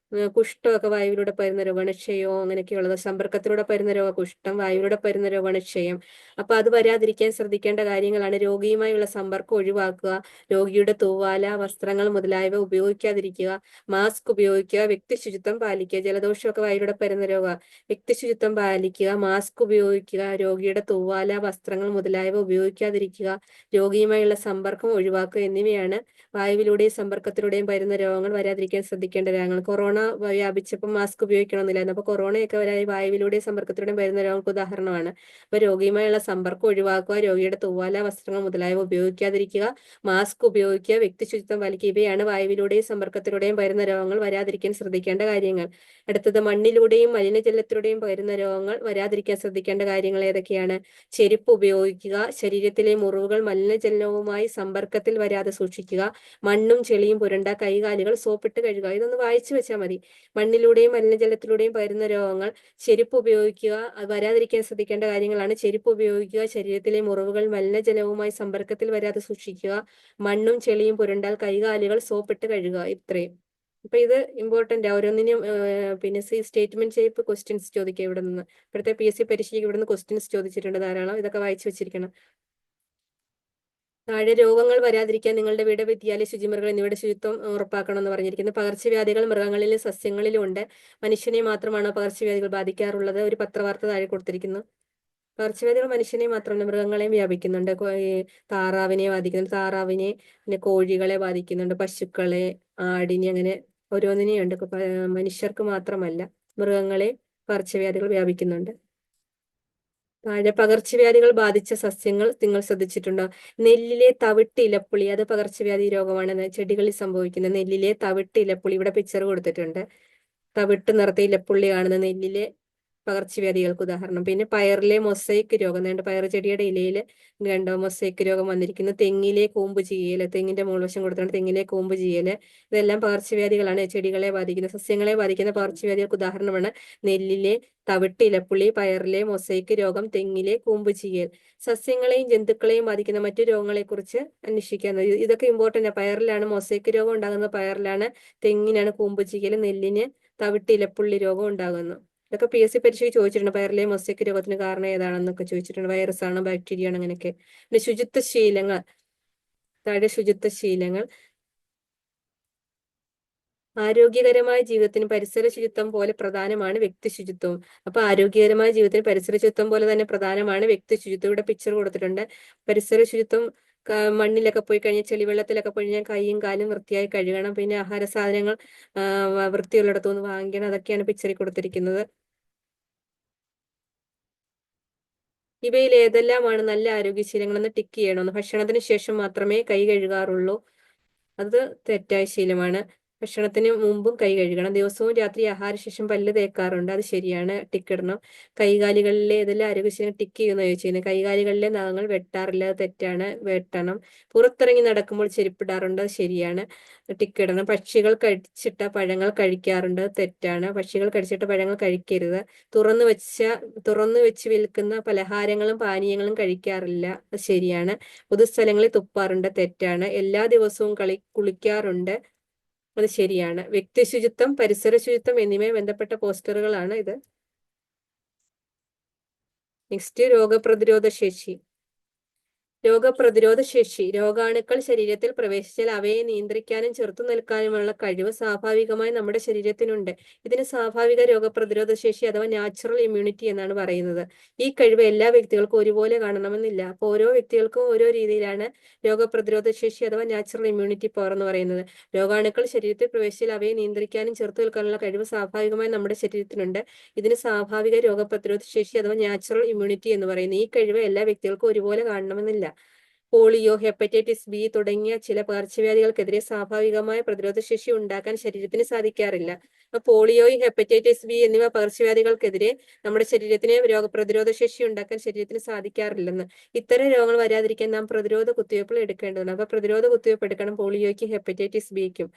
കുഷ്ഠമൊക്കെ വായുവിലൂടെ പകരുന്ന രോഗമാണ്. ക്ഷയവും അങ്ങനെയൊക്കെയുള്ളത്. സമ്പർക്കത്തിലൂടെ പകരുന്ന രോഗം കുഷ്ഠം, വായുവിലൂടെ പകരുന്ന രോഗമാണ് ക്ഷയം. അപ്പൊ അത് വരാതിരിക്കാൻ ശ്രദ്ധിക്കേണ്ട കാര്യങ്ങളാണ്: രോഗിയുമായുള്ള സമ്പർക്കം ഒഴിവാക്കുക, രോഗിയുടെ തൂവാല, വസ്ത്രങ്ങൾ മുതലായവ ഉപയോഗിക്കാതിരിക്കുക, മാസ്ക് ഉപയോഗിക്കുക, വ്യക്തി ശുചിത്വം പാലിക്കുക. ജലദോഷമൊക്കെ വായിലൂടെ പകരുന്ന രോഗമാണ്. വ്യക്തി ശുചിത്വം പാലിക്കുക, മാസ്ക് ഉപയോഗിക്കുക, രോഗിയുടെ തൂവാല, വസ്ത്രങ്ങൾ മുതലായവ ഉപയോഗിക്കാതിരിക്കുക, രോഗിയുമായുള്ള സമ്പർക്കം ഒഴിവാക്കുക എന്നിവയാണ് വായുവിലൂടെയും സമ്പർക്കത്തിലൂടെയും പകരുന്ന രോഗങ്ങൾ വരാതിരിക്കാൻ ശ്രദ്ധിക്കേണ്ട രോഗങ്ങൾ. കൊറോണ വ്യാപിച്ചപ്പോൾ മാസ്ക് ഉപയോഗിക്കണമെന്നില്ലായിരുന്നു. അപ്പൊ കൊറോണയൊക്കെ വായുവിലൂടെയും സമ്പർക്കത്തിലൂടെയും പകരുന്ന രോഗങ്ങൾക്ക് ഉദാഹരണമാണ്. അപ്പൊ രോഗിയുമായുള്ള സമ്പർക്കം ഒഴിവാക്കുക, രോഗിയുടെ തൂവാല, വസ്ത്രങ്ങൾ മുതലായവ ഉപയോഗിക്കാതിരിക്കുക, മാസ്ക് ഉപയോഗിക്കുക, വ്യക്തി ശുചിത്വം പാലിക്കുക. ഇവയാണ് വായുവിലൂടെയും സമ്പർക്കത്തിലൂടെയും പകരുന്ന രോഗങ്ങൾ വരാതിരിക്കാൻ ശ്രദ്ധിക്കേണ്ട കാര്യങ്ങൾ. അടുത്തത് മണ്ണിലൂടെയും മലിനജലത്തിലൂടെയും പകരുന്ന രോഗങ്ങൾ വരാതിരിക്കാൻ ശ്രദ്ധിക്കേണ്ട കാര്യങ്ങൾ ഏതൊക്കെയാണ്? ചെരുപ്പ് ഉപയോഗിക്കുക, ശരീരത്തിലെ മുറിവുകൾ മലിനജലവുമായി സമ്പർക്കത്തിൽ വരാതെ സൂക്ഷിക്കുക, മണ്ണും ചെളിയും പുരണ്ട കൈകാലുകൾ സോപ്പിട്ട് കഴുകുക. ഇതൊന്ന് വായിച്ചു വെച്ചാൽ മതി. മണ്ണിലൂടെയും മലിനജലത്തിലൂടെയും പകരുന്ന രോഗങ്ങൾ. ചെരുപ്പ് ഉപയോഗിക്കുക, വരാതിരിക്കാൻ ശ്രദ്ധിക്കേണ്ട കാര്യങ്ങളാണ്: ചെരുപ്പ് ഉപയോഗിക്കുക, ശരീരത്തിലെ മുറിവുകൾ മലിനജലവുമായി സമ്പർക്കത്തിൽ വരാതെ സൂക്ഷിക്കുക, മണ്ണും ചെളിയും പുരണ്ടാൽ കൈകാലുകൾ സോപ്പിട്ട് കഴുകുക. ഇത്രയും. അപ്പൊ ഇത് ഇമ്പോർട്ടന്റ്. ഓരോന്നിനും പിന്നെ സ്റ്റേറ്റ്മെന്റ് ടൈപ്പ് ക്വസ്റ്റ്യൻസ് ചോദിക്കുക ഇവിടെ നിന്ന്. ഇപ്പോഴത്തെ PSC പരീക്ഷയ്ക്ക് ഇവിടെ നിന്ന് ക്വസ്റ്റ്യൻസ് ചോദിച്ചിട്ടുണ്ട് ധാരാളം. ഇതൊക്കെ വായിച്ചു വെച്ചിരിക്കണം. താഴെ രോഗങ്ങൾ വരാതിരിക്കാൻ നിങ്ങളുടെ വീട്, വിദ്യാലയ, ശുചിമുറികൾ എന്നിവയുടെ ശുചിത്വം ഉറപ്പാക്കണമെന്ന് പറഞ്ഞിരിക്കുന്നു. പകർച്ചവ്യാധികൾ മൃഗങ്ങളിലും സസ്യങ്ങളിലും ഉണ്ട്. മനുഷ്യനെ മാത്രമാണോ പകർച്ചവ്യാധികൾ ബാധിക്കാറുള്ളത്? ഒരു പത്രവാർത്ത താഴെ കൊടുത്തിരിക്കുന്നു. പകർച്ചവ്യാധികൾ മനുഷ്യനെ മാത്രമല്ല മൃഗങ്ങളെയും വ്യാപിക്കുന്നുണ്ട്. ഈ താറാവിനെ ബാധിക്കുന്നുണ്ട്, താറാവിനെ, പിന്നെ കോഴികളെ ബാധിക്കുന്നുണ്ട്, പശുക്കളെ, ആടിനെ, അങ്ങനെ ഓരോന്നിനെയുണ്ട്. മനുഷ്യർക്ക് മാത്രമല്ല, മൃഗങ്ങളെ പകർച്ചവ്യാധികൾ വ്യാപിക്കുന്നുണ്ട്. താഴെ പകർച്ചവ്യാധികൾ ബാധിച്ച സസ്യങ്ങൾ നിങ്ങൾ ശ്രദ്ധിച്ചിട്ടുണ്ടോ? നെല്ലിലെ തവിട്ട് ഇലപ്പുള്ളി, അത് പകർച്ചവ്യാധി രോഗമാണ് ചെടികളിൽ സംഭവിക്കുന്നത്. നെല്ലിലെ തവിട്ട് ഇലപ്പുള്ളി, ഇവിടെ പിക്ചർ കൊടുത്തിട്ടുണ്ട്. തവിട്ട് നിറത്തെ ഇലപ്പുള്ളി കാണുന്ന നെല്ലിലെ പകർച്ചവ്യാധികൾക്ക് ഉദാഹരണം. പിന്നെ പയറിലെ മൊസൈക്ക് രോഗം, നേണ്ട പയർ ചെടിയുടെ ഇലയിൽ കണ്ടോ മൊസൈക്ക് രോഗം വന്നിരിക്കുന്നു. തെങ്ങിലെ കൂമ്പ് ചീയല്, തെങ്ങിന്റെ മുകൾവശം കൊടുത്തിട്ടുണ്ട്, തെങ്ങിലെ കൂമ്പ് ചീയല്, ഇതെല്ലാം പകർച്ചവ്യാധികളാണ്. ചെടികളെ ബാധിക്കുന്ന, സസ്യങ്ങളെ ബാധിക്കുന്ന പകർച്ചവ്യാധികൾക്ക് ഉദാഹരണമാണ് നെല്ലിലെ തവിട്ട് ഇലപ്പുള്ളി, പയറിലെ മൊസൈക്ക് രോഗം, തെങ്ങിലെ കൂമ്പ് ചീയൽ. സസ്യങ്ങളെയും ജന്തുക്കളെയും ബാധിക്കുന്ന മറ്റു രോഗങ്ങളെ കുറിച്ച് അന്വേഷിക്കുന്നത്. ഇതൊക്കെ ഇമ്പോർട്ടന്റ്. പയറിലാണ് മൊസൈക്ക് രോഗം ഉണ്ടാകുന്നത്, പയറിലാണ്, തെങ്ങിനാണ് കൂമ്പ് ചീയൽ, നെല്ലിന് തവിട്ട് ഇലപ്പുള്ളി രോഗം ഉണ്ടാകുന്നു. ഇതൊക്കെ PSC പരീക്ഷയ്ക്ക് ചോദിച്ചിട്ടുണ്ട്. പയറിലെ മൊസൈക്ക് രോഗത്തിന് കാരണം ഏതാണെന്നൊക്കെ ചോദിച്ചിട്ടുണ്ട്. വൈറസ് ആണോ, ബാക്ടീരിയ ആണോ, അങ്ങനെയൊക്കെ. പിന്നെ ശുചിത്വ ശീലങ്ങൾ, താഴെ ശുചിത്വ ശീലങ്ങൾ. ആരോഗ്യകരമായ ജീവിതത്തിന് പരിസര ശുചിത്വം പോലെ പ്രധാനമാണ് വ്യക്തി ശുചിത്വം. അപ്പൊ ആരോഗ്യകരമായ ജീവിതത്തിന് പരിസര ശുചിത്വം പോലെ തന്നെ പ്രധാനമാണ് വ്യക്തി ശുചിത്വം. ഇവിടെ പിക്ചർ കൊടുത്തിട്ടുണ്ട്. പരിസര ശുചിത്വം, മണ്ണിലൊക്കെ പോയി കഴിഞ്ഞാൽ, ചെളിവെള്ളത്തിലൊക്കെ പോയി കഴിഞ്ഞാൽ കൈയും കാലും വൃത്തിയായി കഴുകണം. പിന്നെ ആഹാര സാധനങ്ങൾ വൃത്തിയുള്ളിടത്തുനിന്ന് വാങ്ങിക്കണം. അതൊക്കെയാണ് പിക്ചറിൽ കൊടുത്തിരിക്കുന്നത്. ഇവയിൽ ഏതെല്ലാമാണ് നല്ല ആരോഗ്യശീലങ്ങളെന്ന് ടിക്ക് ചെയ്യണമെന്ന്. ഭക്ഷണത്തിന് ശേഷം മാത്രമേ കൈ കഴുകാറുള്ളൂ, അത് തെറ്റായ ശീലമാണ്. ഭക്ഷണത്തിന് മുമ്പും കൈ കഴുകണം. ദിവസവും രാത്രി ആഹാരശേഷം പല്ല് തേക്കാറുണ്ട്, അത് ശരിയാണ്, ടിക്ക് ഇടണം. കൈകാലികളിലെ ഏതെല്ലാം ആരോഗ്യശീലം ടിക്ക് ചെയ്യുന്ന ചോദിച്ചിരുന്നത്. കൈകാലികളിലെ നഖങ്ങൾ വെട്ടാറില്ല, അത് തെറ്റാണ്, വെട്ടണം. പുറത്തിറങ്ങി നടക്കുമ്പോൾ ചെരുപ്പിടാറുണ്ട്, അത് ശരിയാണ്, ടിക്ക് ഇടണം. പക്ഷികൾ കടിച്ചിട്ട പഴങ്ങൾ കഴിക്കാറുണ്ട്, അത് തെറ്റാണ്. പക്ഷികൾ കടിച്ചിട്ട പഴങ്ങൾ കഴിക്കരുത്. തുറന്നു വെച്ച് വിൽക്കുന്ന പലഹാരങ്ങളും പാനീയങ്ങളും കഴിക്കാറില്ല, അത് ശരിയാണ്. പൊതുസ്ഥലങ്ങളിൽ തുപ്പാറുണ്ട്, തെറ്റാണ്. എല്ലാ ദിവസവും കുളിക്കാറുണ്ട്, അത് ശരിയാണ്. വ്യക്തി ശുചിത്വം, പരിസര ശുചിത്വം എന്നിവയെ ബന്ധപ്പെട്ട പോസ്റ്ററുകളാണ് ഇത്. നെക്സ്റ്റ്, രോഗപ്രതിരോധ ശേഷി. രോഗപ്രതിരോധ ശേഷി. രോഗാണുക്കൾ ശരീരത്തിൽ പ്രവേശിച്ചാൽ അവയെ നിയന്ത്രിക്കാനും ചെറുത്തു നിൽക്കാനുമുള്ള കഴിവ് സ്വാഭാവികമായി നമ്മുടെ ശരീരത്തിനുണ്ട്. ഇതിന് സ്വാഭാവിക രോഗപ്രതിരോധ ശേഷി അഥവാ നാച്ചുറൽ ഇമ്മ്യൂണിറ്റി എന്നാണ് പറയുന്നത്. ഈ കഴിവ് എല്ലാ വ്യക്തികൾക്കും ഒരുപോലെ കാണണമെന്നില്ല. അപ്പോൾ ഓരോ വ്യക്തികൾക്കും ഓരോ രീതിയിലാണ് രോഗപ്രതിരോധ ശേഷി അഥവാ നാച്ചുറൽ ഇമ്മ്യൂണിറ്റി പവർ എന്ന് പറയുന്നത്. രോഗാണുക്കൾ ശരീരത്തിൽ പ്രവേശിച്ചാൽ അവയെ നിയന്ത്രിക്കാനും ചെറുത്തു നിൽക്കാനുള്ള കഴിവ് സ്വാഭാവികമായി നമ്മുടെ ശരീരത്തിനുണ്ട്. ഇതിന് സ്വാഭാവിക രോഗപ്രതിരോധ ശേഷി അഥവാ നാച്ചുറൽ ഇമ്മ്യൂണിറ്റി എന്ന് പറയുന്നത്. ഈ കഴിവ് എല്ലാ വ്യക്തികൾക്കും ഒരുപോലെ കാണണമെന്നില്ല. പോളിയോ, ഹെപ്പറ്റൈറ്റിസ് ബി തുടങ്ങിയ ചില പകർച്ചവ്യാധികൾക്കെതിരെ സ്വാഭാവികമായ പ്രതിരോധശേഷി ഉണ്ടാക്കാൻ ശരീരത്തിന് സാധിക്കാറില്ല. അപ്പൊ പോളിയോയും ഹെപ്പറ്റൈറ്റിസ് ബി എന്നിവ പകർച്ചവ്യാധികൾക്കെതിരെ നമ്മുടെ ശരീരത്തിന് രോഗപ്രതിരോധ ശേഷി ഉണ്ടാക്കാൻ ശരീരത്തിന് സാധിക്കാറില്ലെന്ന്. ഇത്തരം രോഗങ്ങൾ വരാതിരിക്കാൻ നാം പ്രതിരോധ കുത്തിവയ്പ്പുകൾ എടുക്കേണ്ടതുണ്ട്. അപ്പൊ പ്രതിരോധ കുത്തിവയ്പ്പ് എടുക്കണം പോളിയോയ്ക്കും ഹെപ്പറ്റൈറ്റിസ് ബിക്കും.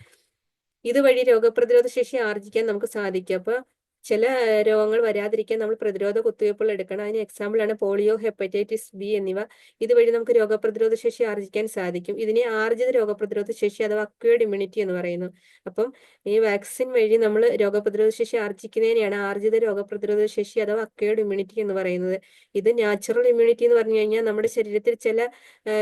ഇതുവഴി രോഗപ്രതിരോധ ശേഷി ആർജിക്കാൻ നമുക്ക് സാധിക്കും. അപ്പൊ ചില രോഗങ്ങൾ വരാതിരിക്കാൻ നമ്മൾ പ്രതിരോധ കുത്തിവയ്പ്പുകൾ എടുക്കണം. അതിന് എക്സാമ്പിൾ ആണ് പോളിയോ, ഹെപ്പറ്റൈറ്റിസ് ബി എന്നിവ. ഇതുവഴി നമുക്ക് രോഗപ്രതിരോധ ശേഷി ആർജിക്കാൻ സാധിക്കും. ഇതിനെ ആർജിത രോഗപ്രതിരോധ ശേഷി അഥവാ അക്വേർഡ് ഇമ്മ്യൂണിറ്റി എന്ന് പറയുന്നു. അപ്പം ഈ വാക്സിൻ വഴി നമ്മൾ രോഗപ്രതിരോധ ശേഷി ആർജിക്കുന്നതിനെയാണ് ആർജിത രോഗപ്രതിരോധ ശേഷി അഥവാ അക്വേർഡ് ഇമ്മ്യൂണിറ്റി എന്ന് പറയുന്നത്. ഇത് നാച്ചുറൽ ഇമ്മ്യൂണിറ്റി എന്ന് പറഞ്ഞു കഴിഞ്ഞാൽ നമ്മുടെ ശരീരത്തിൽ ചില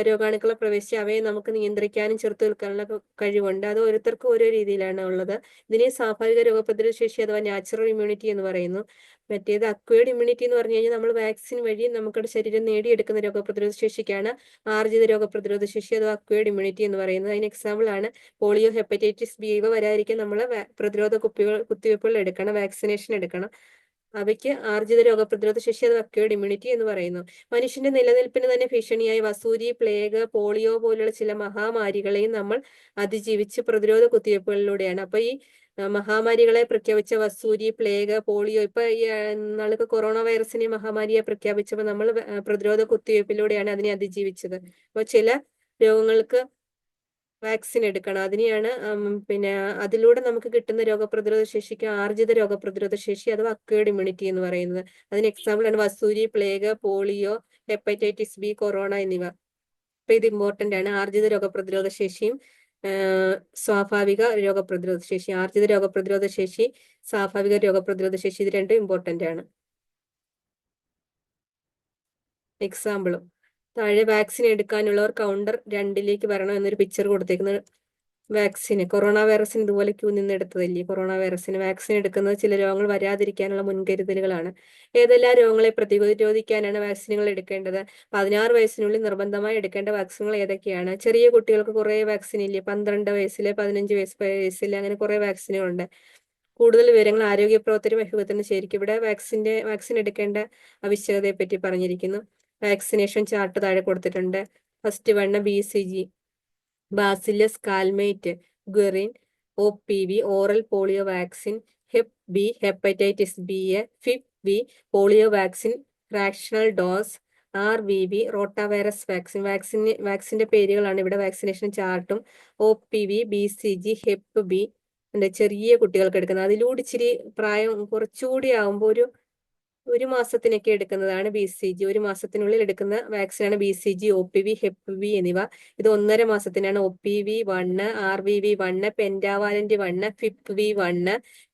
രോഗാണുക്കളെ പ്രവേശിച്ച് അവയെ നമുക്ക് നിയന്ത്രിക്കാനും ചെറുത്തു നിൽക്കാനുള്ള കഴിവുണ്ട്. അത് ഓരോരുത്തർക്കും ഓരോ രീതിയിലാണ് ഉള്ളത്. ഇതിനെ സ്വാഭാവിക രോഗപ്രതിരോധ ശേഷി അഥവാ നാച്ചുറൽ ഇമ്മ്യൂണിറ്റി എന്ന് പറയുന്നു. മറ്റേത് അക്വേർഡ് ഇമ്മ്യൂണിറ്റി എന്ന് പറഞ്ഞു കഴിഞ്ഞാൽ നമ്മൾ വാക്സിൻ വഴി നമ്മുടെ ശരീരം നേടിയെടുക്കുന്ന രോഗപ്രതിരോധ ശേഷിക്കാണ് ആർജിത രോഗപ്രതിരോധ ശേഷി അഥവാ അക്വേർഡ് ഇമ്മ്യൂണിറ്റി എന്ന് പറയുന്നത്. അതിന് എക്സാമ്പിൾ ആണ് പോളിയോ, ഹെപ്പറ്റൈറ്റിസ് ബി. ഇവ വരാതിരിക്കാൻ നമ്മൾ പ്രതിരോധ കുത്തിവയ്പ്പുകൾ എടുക്കണം, വാക്സിനേഷൻ എടുക്കണം. അവയ്ക്ക് ആർജിത രോഗപ്രതിരോധ ശേഷി അത് അക്വേർഡ് ഇമ്മ്യൂണിറ്റി എന്ന് പറയുന്നു. മനുഷ്യന്റെ നിലനിൽപ്പിന് തന്നെ ഭീഷണിയായ വസൂരി, പ്ലേഗ്, പോളിയോ പോലുള്ള ചില മഹാമാരികളെയും നമ്മൾ അതിജീവിച്ച് പ്രതിരോധ കുത്തിവയ്പ്പുകളിലൂടെയാണ്. അപ്പൊ ഈ മഹാമാരികളെ പ്രഖ്യാപിച്ച വസൂരി, പ്ലേഗ്, പോളിയോ, ഇപ്പൊ ഈ നാൾക്ക് കൊറോണ വൈറസിനെ മഹാമാരിയെ പ്രഖ്യാപിച്ചപ്പോൾ നമ്മൾ പ്രതിരോധ കുത്തിവയ്പ്പിലൂടെയാണ് അതിനെ അതിജീവിച്ചത്. അപ്പൊ ചില രോഗങ്ങൾക്ക് വാക്സിൻ എടുക്കണം. അതിനെയാണ് പിന്നെ അതിലൂടെ നമുക്ക് കിട്ടുന്ന രോഗപ്രതിരോധ ശേഷിക്ക് ആർജിത രോഗപ്രതിരോധ ശേഷി അഥവാ അക്വേർഡ് ഇമ്മ്യൂണിറ്റി എന്ന് പറയുന്നത്. അതിന് എക്സാമ്പിൾ ആണ് വസൂരി, plague, polio, hepatitis B, corona എന്നിവ. അപ്പൊ ഇത് ഇമ്പോർട്ടന്റ് ആണ്. ആർജിത രോഗപ്രതിരോധ ശേഷിയും സ്വാഭാവിക രോഗപ്രതിരോധ ശേഷി, ആർജിത രോഗപ്രതിരോധ ശേഷി, സ്വാഭാവിക രോഗപ്രതിരോധ ശേഷി, ഇത് രണ്ടും ഇമ്പോർട്ടന്റ് ആണ്. എക്സാമ്പിളും താഴെ വാക്സിൻ എടുക്കാനുള്ളവർ കൗണ്ടർ 2 വരണം എന്നൊരു പിക്ചർ കൊടുത്തേക്കുന്നത്. വാക്സിന് കൊറോണ വൈറസിന് ഇതുപോലെ ക്യൂ നിന്ന് എടുത്തതല്ലേ. കൊറോണ വൈറസിന് വാക്സിൻ എടുക്കുന്നത് ചില രോഗങ്ങൾ വരാതിരിക്കാനുള്ള മുൻകരുതലുകളാണ്. ഏതെല്ലാം രോഗങ്ങളെ പ്രതിരോധിക്കാനാണ് വാക്സിനുകൾ എടുക്കേണ്ടത്? 16 വയസ്സിനുള്ളിൽ നിർബന്ധമായി എടുക്കേണ്ട വാക്സിനുകൾ ഏതൊക്കെയാണ്? ചെറിയ കുട്ടികൾക്ക് കുറെ വാക്സിൻ ഇല്ലേ? 12 വയസ്സിലെ, 15 വയസ്സിലെ, അങ്ങനെ കുറെ വാക്സിനുകളുണ്ട്. കൂടുതൽ വിവരങ്ങൾ ആരോഗ്യ പ്രവർത്തകരും വിഭാഗത്തിന് ശരിക്കും ഇവിടെ വാക്സിൻ എടുക്കേണ്ട ആവശ്യകതയെ പറ്റി പറഞ്ഞിരിക്കുന്നു. വാക്സിനേഷൻ ചാർട്ട് താഴെ കൊടുത്തിട്ടുണ്ട്. First one BCG, bacillus Calmette Guerin, OPV oral polio vaccine, hep B hepatitis B a, ഫിപ് ബി polio vaccine fractional dose, RVV rotavirus വാക്സിന്റെ പേരുകളാണ് ഇവിടെ. വാക്സിനേഷൻ ചാർട്ടും OPV, BCG, ഹെപ് ബി ചെറിയ കുട്ടികൾക്ക് എടുക്കുന്നത്. അതിലൂടെ ഇച്ചിരി പ്രായം കുറച്ചുകൂടി ആകുമ്പോൾ ഒരു മാസത്തിനൊക്കെ എടുക്കുന്നതാണ് BCG. 1 മാസത്തിനുള്ളിൽ എടുക്കുന്ന വാക്സിനാണ് BCG, OPV, ഹെപ് ബി എന്നിവ. ഇത് 1.5 മാസത്തിനാണ് OPV1, RVV1, പെന്റാവാലന്റ് 1, ഫിപ്-വി1,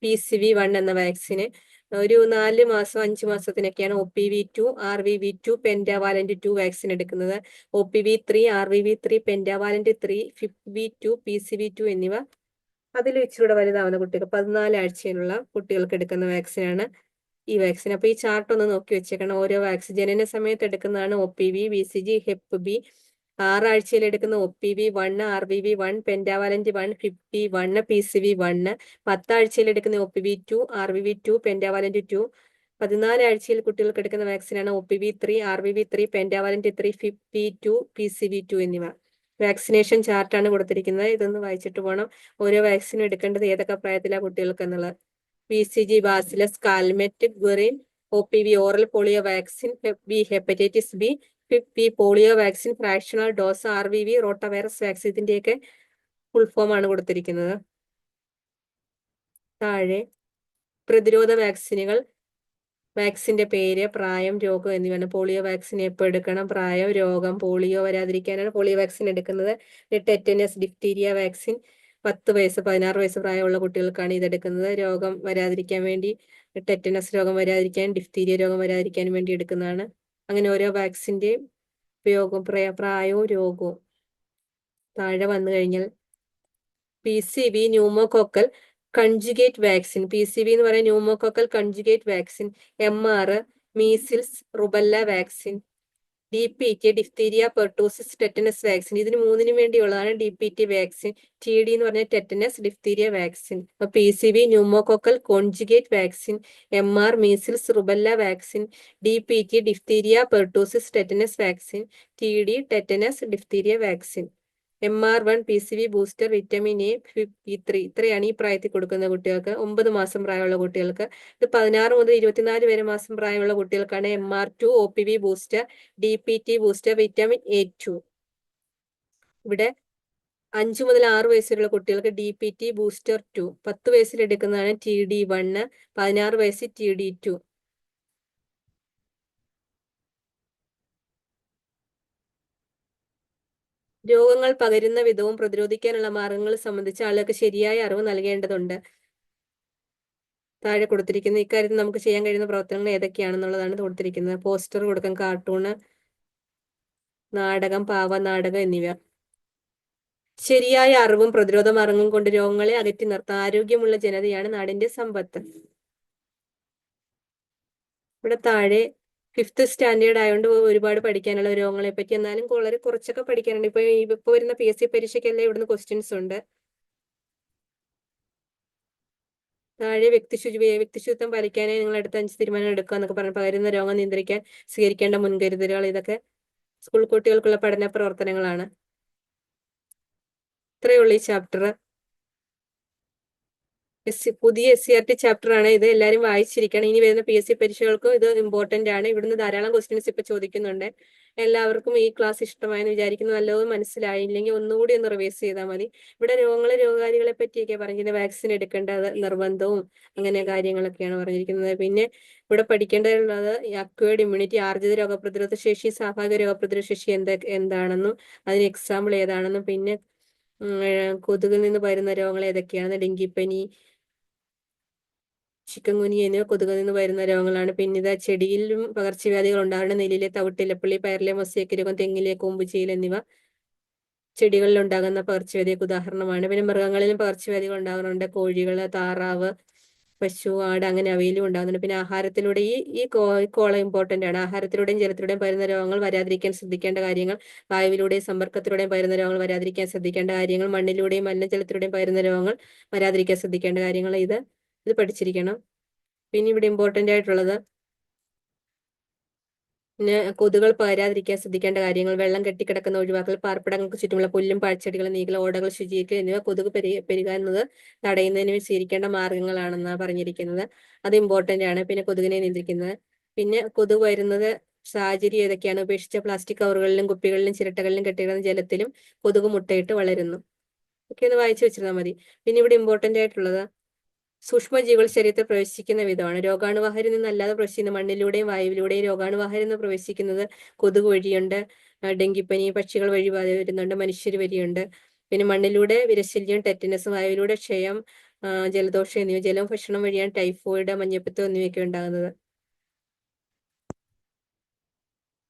PCV1 എന്ന വാക്സിന്. ഒരു 4 മാസം 5 മാസത്തിനൊക്കെയാണ് OPV2, RVV2, പെന്റാവാലന്റ് 2 വാക്സിൻ എടുക്കുന്നത്. OPV3, RVV3, പെന്റാവാലന്റ് 3, ഫിപ്-വി2, PCV2 എന്നിവ അതിൽ ഇച്ചിരൂടെ വലുതാവുന്ന കുട്ടികൾ 14 ആഴ്ചയിലുള്ള കുട്ടികൾക്ക് എടുക്കുന്ന വാക്സിനാണ് ഈ വാക്സിൻ. അപ്പൊ ഈ ചാർട്ട് ഒന്ന് നോക്കി വെച്ചേക്കണം. ഓരോ വാക്സിൻ ജനന സമയത്ത് എടുക്കുന്നതാണ് OPV, BCG, ഹെപ് ബി. 6 ആഴ്ചയിൽ എടുക്കുന്ന OPV1, RVV1, പെന്റാവാലന്റ് 1, ഫിപ്-വി1, PCV1. 10 ആഴ്ചയിൽ എടുക്കുന്ന OPV2, RVV2, പെന്റാവാലന്റ് 2. 14 ആഴ്ചയിൽ കുട്ടികൾക്ക് എടുക്കുന്ന വാക്സിനാണ് OPV3, RVV3, പെന്റാവാലന്റ് 3, ഫിപ്-വി2, PCV2 എന്നിവ. വാക്സിനേഷൻ ചാർട്ടാണ് കൊടുത്തിരിക്കുന്നത്. ഇതൊന്ന് വായിച്ചിട്ട് പോകണം ഓരോ വാക്സിനും എടുക്കേണ്ടത് ഏതൊക്കെ പ്രായത്തിലാണ് കുട്ടികൾക്ക് എന്നുള്ളത്. BCG bacillus Calmette Guerin, OPV oral polio vaccine, hep B hepatitis B, fIPV polio vaccine fractional dose, RVV rotavirus vaccine. ഇതിന്റെയൊക്കെ ഫുൾ ഫോം ആണ് കൊടുത്തിരിക്കുന്നത്. താഴെ പ്രതിരോധ വാക്സിനുകൾ, വാക്സിന്റെ പേര്, പ്രായം, രോഗം എന്നിവയാണ്. പോളിയോ വാക്സിൻ എപ്പോൾ എടുക്കണം? പ്രായം, രോഗം. പോളിയോ വരാതിരിക്കാനാണ് പോളിയോ വാക്സിൻ എടുക്കുന്നത്. ടെറ്റനസ്, ഡിഫ്തീരിയ വാക്സിൻ 10 വയസ്സ് 16 വയസ്സ് പ്രായമുള്ള കുട്ടികൾക്കാണ് ഇതെടുക്കുന്നത്. രോഗം വരാതിരിക്കാൻ വേണ്ടി, ടെറ്റനസ് രോഗം വരാതിരിക്കാൻ, ഡിഫ്തീരിയ രോഗം വരാതിരിക്കാനും വേണ്ടി എടുക്കുന്നതാണ്. അങ്ങനെ ഓരോ വാക്സിന്റെ ഉപയോഗവും പ്രായവും രോഗവും താഴെ വന്നു കഴിഞ്ഞാൽ PCV ന്യൂമോകോക്കൽ കൺജുഗേറ്റ് വാക്സിൻ. PCV എന്ന് പറയുന്നത് pneumococcal കൺജുഗേറ്റ് vaccine. MR measles rubella vaccine. DPT diphtheria pertussis tetanus vaccine. ഇതിന് 3നും വേണ്ടിയുള്ളതാണ് DPT വാക്സിൻ. TD എന്ന് പറഞ്ഞ ടെറ്റനസ് ഡിഫ്തീരിയ വാക്സിൻ. അപ്പൊ PCV pneumococcal conjugate vaccine, MR measles rubella vaccine, DPT diphtheria pertussis tetanus vaccine, TD tetanus diphtheria vaccine. MR1 PCV booster, vitamin A, ഫിപ്-വി3. ഇത്രയാണ് ഈ പ്രായത്തിൽ കൊടുക്കുന്ന കുട്ടികൾക്ക്. 9 മാസം പ്രായമുള്ള കുട്ടികൾക്ക്. ഇത് 16 മുതൽ 24 വരെ മാസം പ്രായമുള്ള കുട്ടികൾക്കാണ് MR2 OPV booster, DPT booster, vitamin A2. ഇവിടെ 5 മുതൽ 6 വയസ്സുള്ള കുട്ടികൾക്ക് DPT ബൂസ്റ്റർ 2. 10 വയസ്സിൽ എടുക്കുന്നതാണ് TD1, 16 വയസ്സിൽ TD2. രോഗങ്ങൾ പകരുന്ന വിധവും പ്രതിരോധിക്കാനുള്ള മാർഗങ്ങൾ സംബന്ധിച്ച് ആളുകൾക്ക് ശരിയായ അറിവ് നൽകേണ്ടതുണ്ട്. താഴെ കൊടുത്തിരിക്കുന്ന ഇക്കാര്യത്തിൽ നമുക്ക് ചെയ്യാൻ കഴിയുന്ന പ്രവർത്തനങ്ങൾ ഏതൊക്കെയാണെന്നുള്ളതാണ് കൊടുത്തിരിക്കുന്നത്. പോസ്റ്റർ കൊടുക്കാം, കാർട്ടൂണ്, നാടകം, പാവനാടകം എന്നിവ. ശരിയായ അറിവും പ്രതിരോധ മാർഗവും കൊണ്ട് രോഗങ്ങളെ അകറ്റി നിർത്താം. ആരോഗ്യമുള്ള ജനതയാണ് നാടിന്റെ സമ്പത്ത്. ഇവിടെ താഴെ 5th സ്റ്റാൻഡേർഡ് ആയതുകൊണ്ട് ഒരുപാട് പഠിക്കാനുള്ള രോഗങ്ങളെ പറ്റി, എന്നാലും വളരെ കുറച്ചൊക്കെ പഠിക്കാനുണ്ട്. ഇപ്പൊ വരുന്ന PSC പരീക്ഷയ്ക്കെല്ലാം ഇവിടുന്ന് ക്വസ്റ്റ്യൻസ് ഉണ്ട്. താഴെ വ്യക്തിശുചിത്വം പാലിക്കാനായി നിങ്ങൾ അടുത്ത 5 തീരുമാനങ്ങൾ എടുക്കുക എന്നൊക്കെ പറഞ്ഞു. പകരുന്ന രോഗം നിയന്ത്രിക്കാൻ സ്വീകരിക്കേണ്ട മുൻകരുതലുകൾ, ഇതൊക്കെ സ്കൂൾ കുട്ടികൾക്കുള്ള പഠന പ്രവർത്തനങ്ങളാണ്. ഇത്രയേ ഉള്ളൂ ഈ ചാപ്റ്റർ. പുതിയ SCERT ചാപ്റ്റർ ആണ് ഇത്. എല്ലാവരും വായിച്ചിരിക്കണം. ഇനി വരുന്ന PSC പരീക്ഷകൾക്കും ഇത് ഇമ്പോർട്ടന്റ് ആണ്. ഇവിടുന്ന് ധാരാളം ക്വസ്റ്റ്യൻസ് ഇപ്പൊ ചോദിക്കുന്നുണ്ട്. എല്ലാവർക്കും ഈ ക്ലാസ് ഇഷ്ടമായെന്ന് വിചാരിക്കുന്നു. നല്ലതും മനസ്സിലായില്ലെങ്കിൽ ഒന്നുകൂടി ഒന്ന് റിവൈസ് ചെയ്താൽ മതി. ഇവിടെ രോഗകാരികളെ പറ്റിയൊക്കെ പറഞ്ഞിരിക്കുന്നത്. വാക്സിൻ എടുക്കേണ്ടത് നിർബന്ധവും അങ്ങനെ കാര്യങ്ങളൊക്കെയാണ് പറഞ്ഞിരിക്കുന്നത്. പിന്നെ ഇവിടെ പഠിക്കേണ്ടതുള്ളത് അക്വേർഡ് ഇമ്മ്യൂണിറ്റി, ആർജിത രോഗപ്രതിരോധ ശേഷി, സ്വാഭാവിക രോഗപ്രതിരോധ ശേഷി എന്താണെന്നും അതിന് എക്സാമ്പിൾ ഏതാണെന്നും, പിന്നെ കൊതുകിൽ നിന്ന് വരുന്ന രോഗങ്ങൾ ഏതൊക്കെയാണ്, ഡെങ്കിപ്പനി, ചിക്കൻ ഗുനിയ എന്നിവ കൊതുകിൽ നിന്ന് വരുന്ന രോഗങ്ങളാണ്. പിന്നെ ഇതാ ചെടിയിലും പകർച്ചവ്യാധികൾ ഉണ്ടാകുന്ന നെല്ലിലെ തവിട്ടിലപ്പള്ളി, പയറിലെ മൊസൈക്ക് രോഗം, തെങ്ങിലെ കൂമ്പുചീൽ എന്നിവ ചെടികളിൽ ഉണ്ടാകുന്ന പകർച്ചവ്യാധിക്ക് ഉദാഹരണമാണ്. പിന്നെ മൃഗങ്ങളിലും പകർച്ചവ്യാധികൾ ഉണ്ടാകുന്നുണ്ട്. കോഴികള്, താറാവ്, പശു, ആട് അങ്ങനെ അവയിലും ഉണ്ടാകുന്നുണ്ട്. പിന്നെ ആഹാരത്തിലൂടെ ഈ കോളം ഇമ്പോർട്ടന്റ് ആണ്. ആഹാരത്തിലൂടെയും ജലത്തിലൂടെയും പകരുന്ന രോഗങ്ങൾ വരാതിരിക്കാൻ ശ്രദ്ധിക്കേണ്ട കാര്യങ്ങൾ, വായുവിലൂടെയും സമ്പർക്കത്തിലൂടെയും പകരുന്ന രോഗങ്ങൾ വരാതിരിക്കാൻ ശ്രദ്ധിക്കേണ്ട കാര്യങ്ങൾ, മണ്ണിലൂടെയും മലിനജലത്തിലൂടെയും പകരുന്ന രോഗങ്ങൾ വരാതിരിക്കാൻ ശ്രദ്ധിക്കേണ്ട കാര്യങ്ങൾ, ഇത് പഠിച്ചിരിക്കണം. പിന്നെ ഇവിടെ ഇമ്പോർട്ടന്റ് ആയിട്ടുള്ളത് പിന്നെ കൊതുകൾ പകരാതിരിക്കാൻ ശ്രദ്ധിക്കേണ്ട കാര്യങ്ങൾ, വെള്ളം കെട്ടിക്കിടക്കുന്ന ഒഴിവാക്കൽ, പാർപ്പിടങ്ങൾക്ക് ചുറ്റുമുള്ള പുല്ലും പാഴ്ചെടികളും നീക്കൽ, ഓടകൾ ശുചീകരിക്കൽ എന്നിവ കൊതുക് പെരുകുന്നത് തടയുന്നതിന് സ്വീകരിക്കേണ്ട മാർഗങ്ങളാണെന്നാണ് പറഞ്ഞിരിക്കുന്നത്. അത് ഇമ്പോർട്ടന്റ് ആണ്. പിന്നെ കൊതുകിനെ നിയന്ത്രിക്കുന്നത്, പിന്നെ കൊതുക് വരുന്നത് സാഹചര്യം ഏതൊക്കെയാണ്? ഉപേക്ഷിച്ച പ്ലാസ്റ്റിക് കവറുകളിലും കുപ്പികളിലും ചിരട്ടകളിലും കെട്ടിക്കിടന്ന ജലത്തിലും കൊതുക് മുട്ടയിട്ട് വളരുന്നു. ഒക്കെ ഒന്ന് വായിച്ചു വെച്ചിരുന്നാൽ മതി. പിന്നെ ഇവിടെ ഇമ്പോർട്ടന്റ് ആയിട്ടുള്ളത് സൂക്ഷ്മജീവികൾ ശരീരത്തിൽ പ്രവേശിക്കുന്ന വിധമാണ്. രോഗാണുവാഹകരിൽ നിന്നല്ലാതെ പ്രവേശിക്കുന്ന മണ്ണിലൂടെയും വായുവിലൂടെയും രോഗാണുവാഹരിൽ നിന്ന് പ്രവേശിക്കുന്നത് കൊതുക് വഴിയുണ്ട്. ഡെങ്കിപ്പനി പക്ഷികൾ വഴി വരുന്നുണ്ട്, മനുഷ്യർ വഴിയുണ്ട്. പിന്നെ മണ്ണിലൂടെ വിരശല്യം, ടെറ്റനസ്, വായുവിലൂടെ ക്ഷയം, ജലദോഷം എന്നിവ, ജലം ഭക്ഷണം വഴിയാണ് ടൈഫോയിഡ്, മഞ്ഞപ്പിത്തം എന്നിവയൊക്കെ ഉണ്ടാകുന്നത്.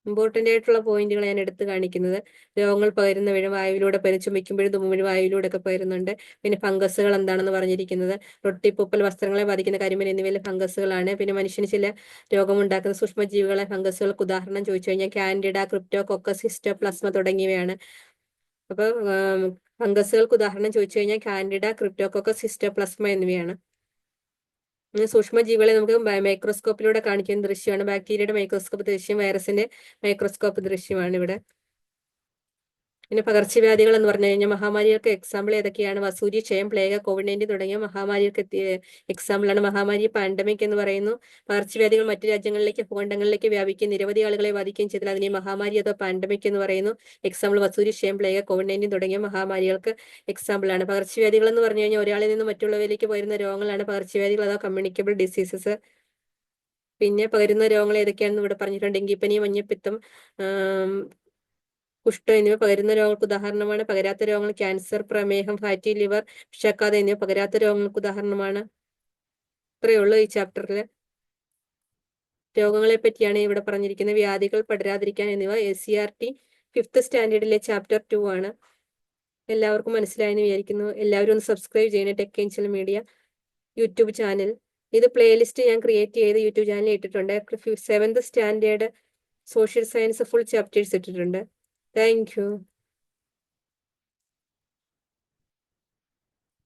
ഇമ്പോർട്ടന്റ് ആയിട്ടുള്ള പോയിന്റുകൾ ഞാൻ എടുത്തു കാണിക്കുന്നത്, രോഗങ്ങൾ പകരുന്ന വഴി വായുവിലൂടെ ചുമയ്ക്കുമ്പോഴും തുമ്മുമ്പോഴും വായുവിലൂടെ ഒക്കെ പകരുന്നുണ്ട്. പിന്നെ ഫംഗസുകൾ എന്താണെന്ന് പറഞ്ഞിരിക്കുന്നത്, റൊട്ടിപ്പൂപ്പൽ, വസ്ത്രങ്ങളെ ബാധിക്കുന്ന കരിമൻ എന്നിവയിലെ ഫംഗസുകളാണ്. പിന്നെ മനുഷ്യന് ചില രോഗമുണ്ടാക്കുന്ന സൂക്ഷ്മജീവികളെ ഫംഗസുകൾക്ക് ഉദാഹരണം ചോദിച്ചു കഴിഞ്ഞാൽ കാൻഡിഡ, ക്രിപ്റ്റോകോക്കസ്, ഹിസ്റ്റോപ്ലാസ്മ തുടങ്ങിയവയാണ്. അപ്പൊ ഫംഗസുകൾക്ക് ഉദാഹരണം ചോദിച്ചു കഴിഞ്ഞാൽ കാൻഡിഡ, ക്രിപ്റ്റോകോക്കസ്, ഹിസ്റ്റോപ്ലാസ്മ എന്നിവയാണ്. സൂക്ഷ്മജീവികളെ നമുക്ക് മൈക്രോസ്കോപ്പിലൂടെ കാണിക്കുന്ന ദൃശ്യമാണ്. ബാക്ടീരിയയുടെ മൈക്രോസ്കോപ്പ് ദൃശ്യം, വൈറസിന്റെ മൈക്രോസ്കോപ്പ് ദൃശ്യമാണ് ഇവിടെ. പിന്നെ പകർച്ചവ്യാധികൾ എന്ന് പറഞ്ഞു കഴിഞ്ഞാൽ മഹാമാരികൾക്ക് എക്സാമ്പിൾ ഏതൊക്കെയാണ്? വസൂരി, ക്ഷയം, പ്ലേഗ്, COVID-19 തുടങ്ങിയ മഹാമാരികൾക്ക് എക്സാമ്പിളാണ്. മഹാമാരി പാൻഡമിക് എന്ന് പറയുന്നു. പകർച്ചവ്യാധികൾ മറ്റു രാജ്യങ്ങളിലേക്ക്, ഭൂഖണ്ഡങ്ങളിലേക്ക് വ്യാപിക്കുകയും നിരവധി ആളുകളെ ബാധിക്കുകയും ചെയ്താൽ അതിനെ മഹാമാരി അതോ പാൻഡമിക് എന്ന് പറയുന്നു. എക്സാമ്പിൾ വസൂരി, ക്ഷയം, പ്ലേഗ്, COVID-19 തുടങ്ങിയ മഹാമാരികൾക്ക് എക്സാമ്പിളാണ്. പകർച്ചവ്യാധികൾ എന്ന് പറഞ്ഞു കഴിഞ്ഞാൽ ഒരാളിൽ നിന്ന് മറ്റുള്ളവരിലേക്ക് പകരുന്ന രോഗങ്ങളാണ് പകർച്ചവ്യാധികൾ അഥവാ കമ്മ്യൂണിക്കബിൾ ഡിസീസസ്. പിന്നെ പകരുന്ന രോഗങ്ങൾ ഏതൊക്കെയാണെന്ന് ഇവിടെ പറഞ്ഞിട്ടുണ്ട്. ഡെങ്കിപ്പനി, മഞ്ഞപ്പിത്തം, കുഷ്ഠം എന്നിവ പകരുന്ന രോഗങ്ങൾക്ക് ഉദാഹരണമാണ്. പകരാത്ത രോഗങ്ങൾ ക്യാൻസർ, പ്രമേഹം, ഫാറ്റി ലിവർ, വിഷാക്കാത എന്നിവ പകരാത്ത രോഗങ്ങൾക്ക് ഉദാഹരണമാണ്. ഇത്രയേ ഉള്ളൂ ഈ ചാപ്റ്ററിൽ. രോഗങ്ങളെ പറ്റിയാണ് ഇവിടെ പറഞ്ഞിരിക്കുന്നത്. വ്യാധികൾ പടരാതിരിക്കാൻ എന്നിവ ACERT 5th സ്റ്റാൻഡേർഡിലെ ചാപ്റ്റർ 2 ആണ്. എല്ലാവർക്കും മനസ്സിലായെന്ന് വിചാരിക്കുന്നു. എല്ലാവരും ഒന്ന് സബ്സ്ക്രൈബ് ചെയ്യണേ Tech Angel Media YouTube channel. ഇത് പ്ലേലിസ്റ്റ് ഞാൻ ക്രിയേറ്റ് ചെയ്ത് യൂട്യൂബ് ചാനലിൽ ഇട്ടിട്ടുണ്ട്. 7th standard social science full chapters ഇട്ടിട്ടുണ്ട്. Thank U.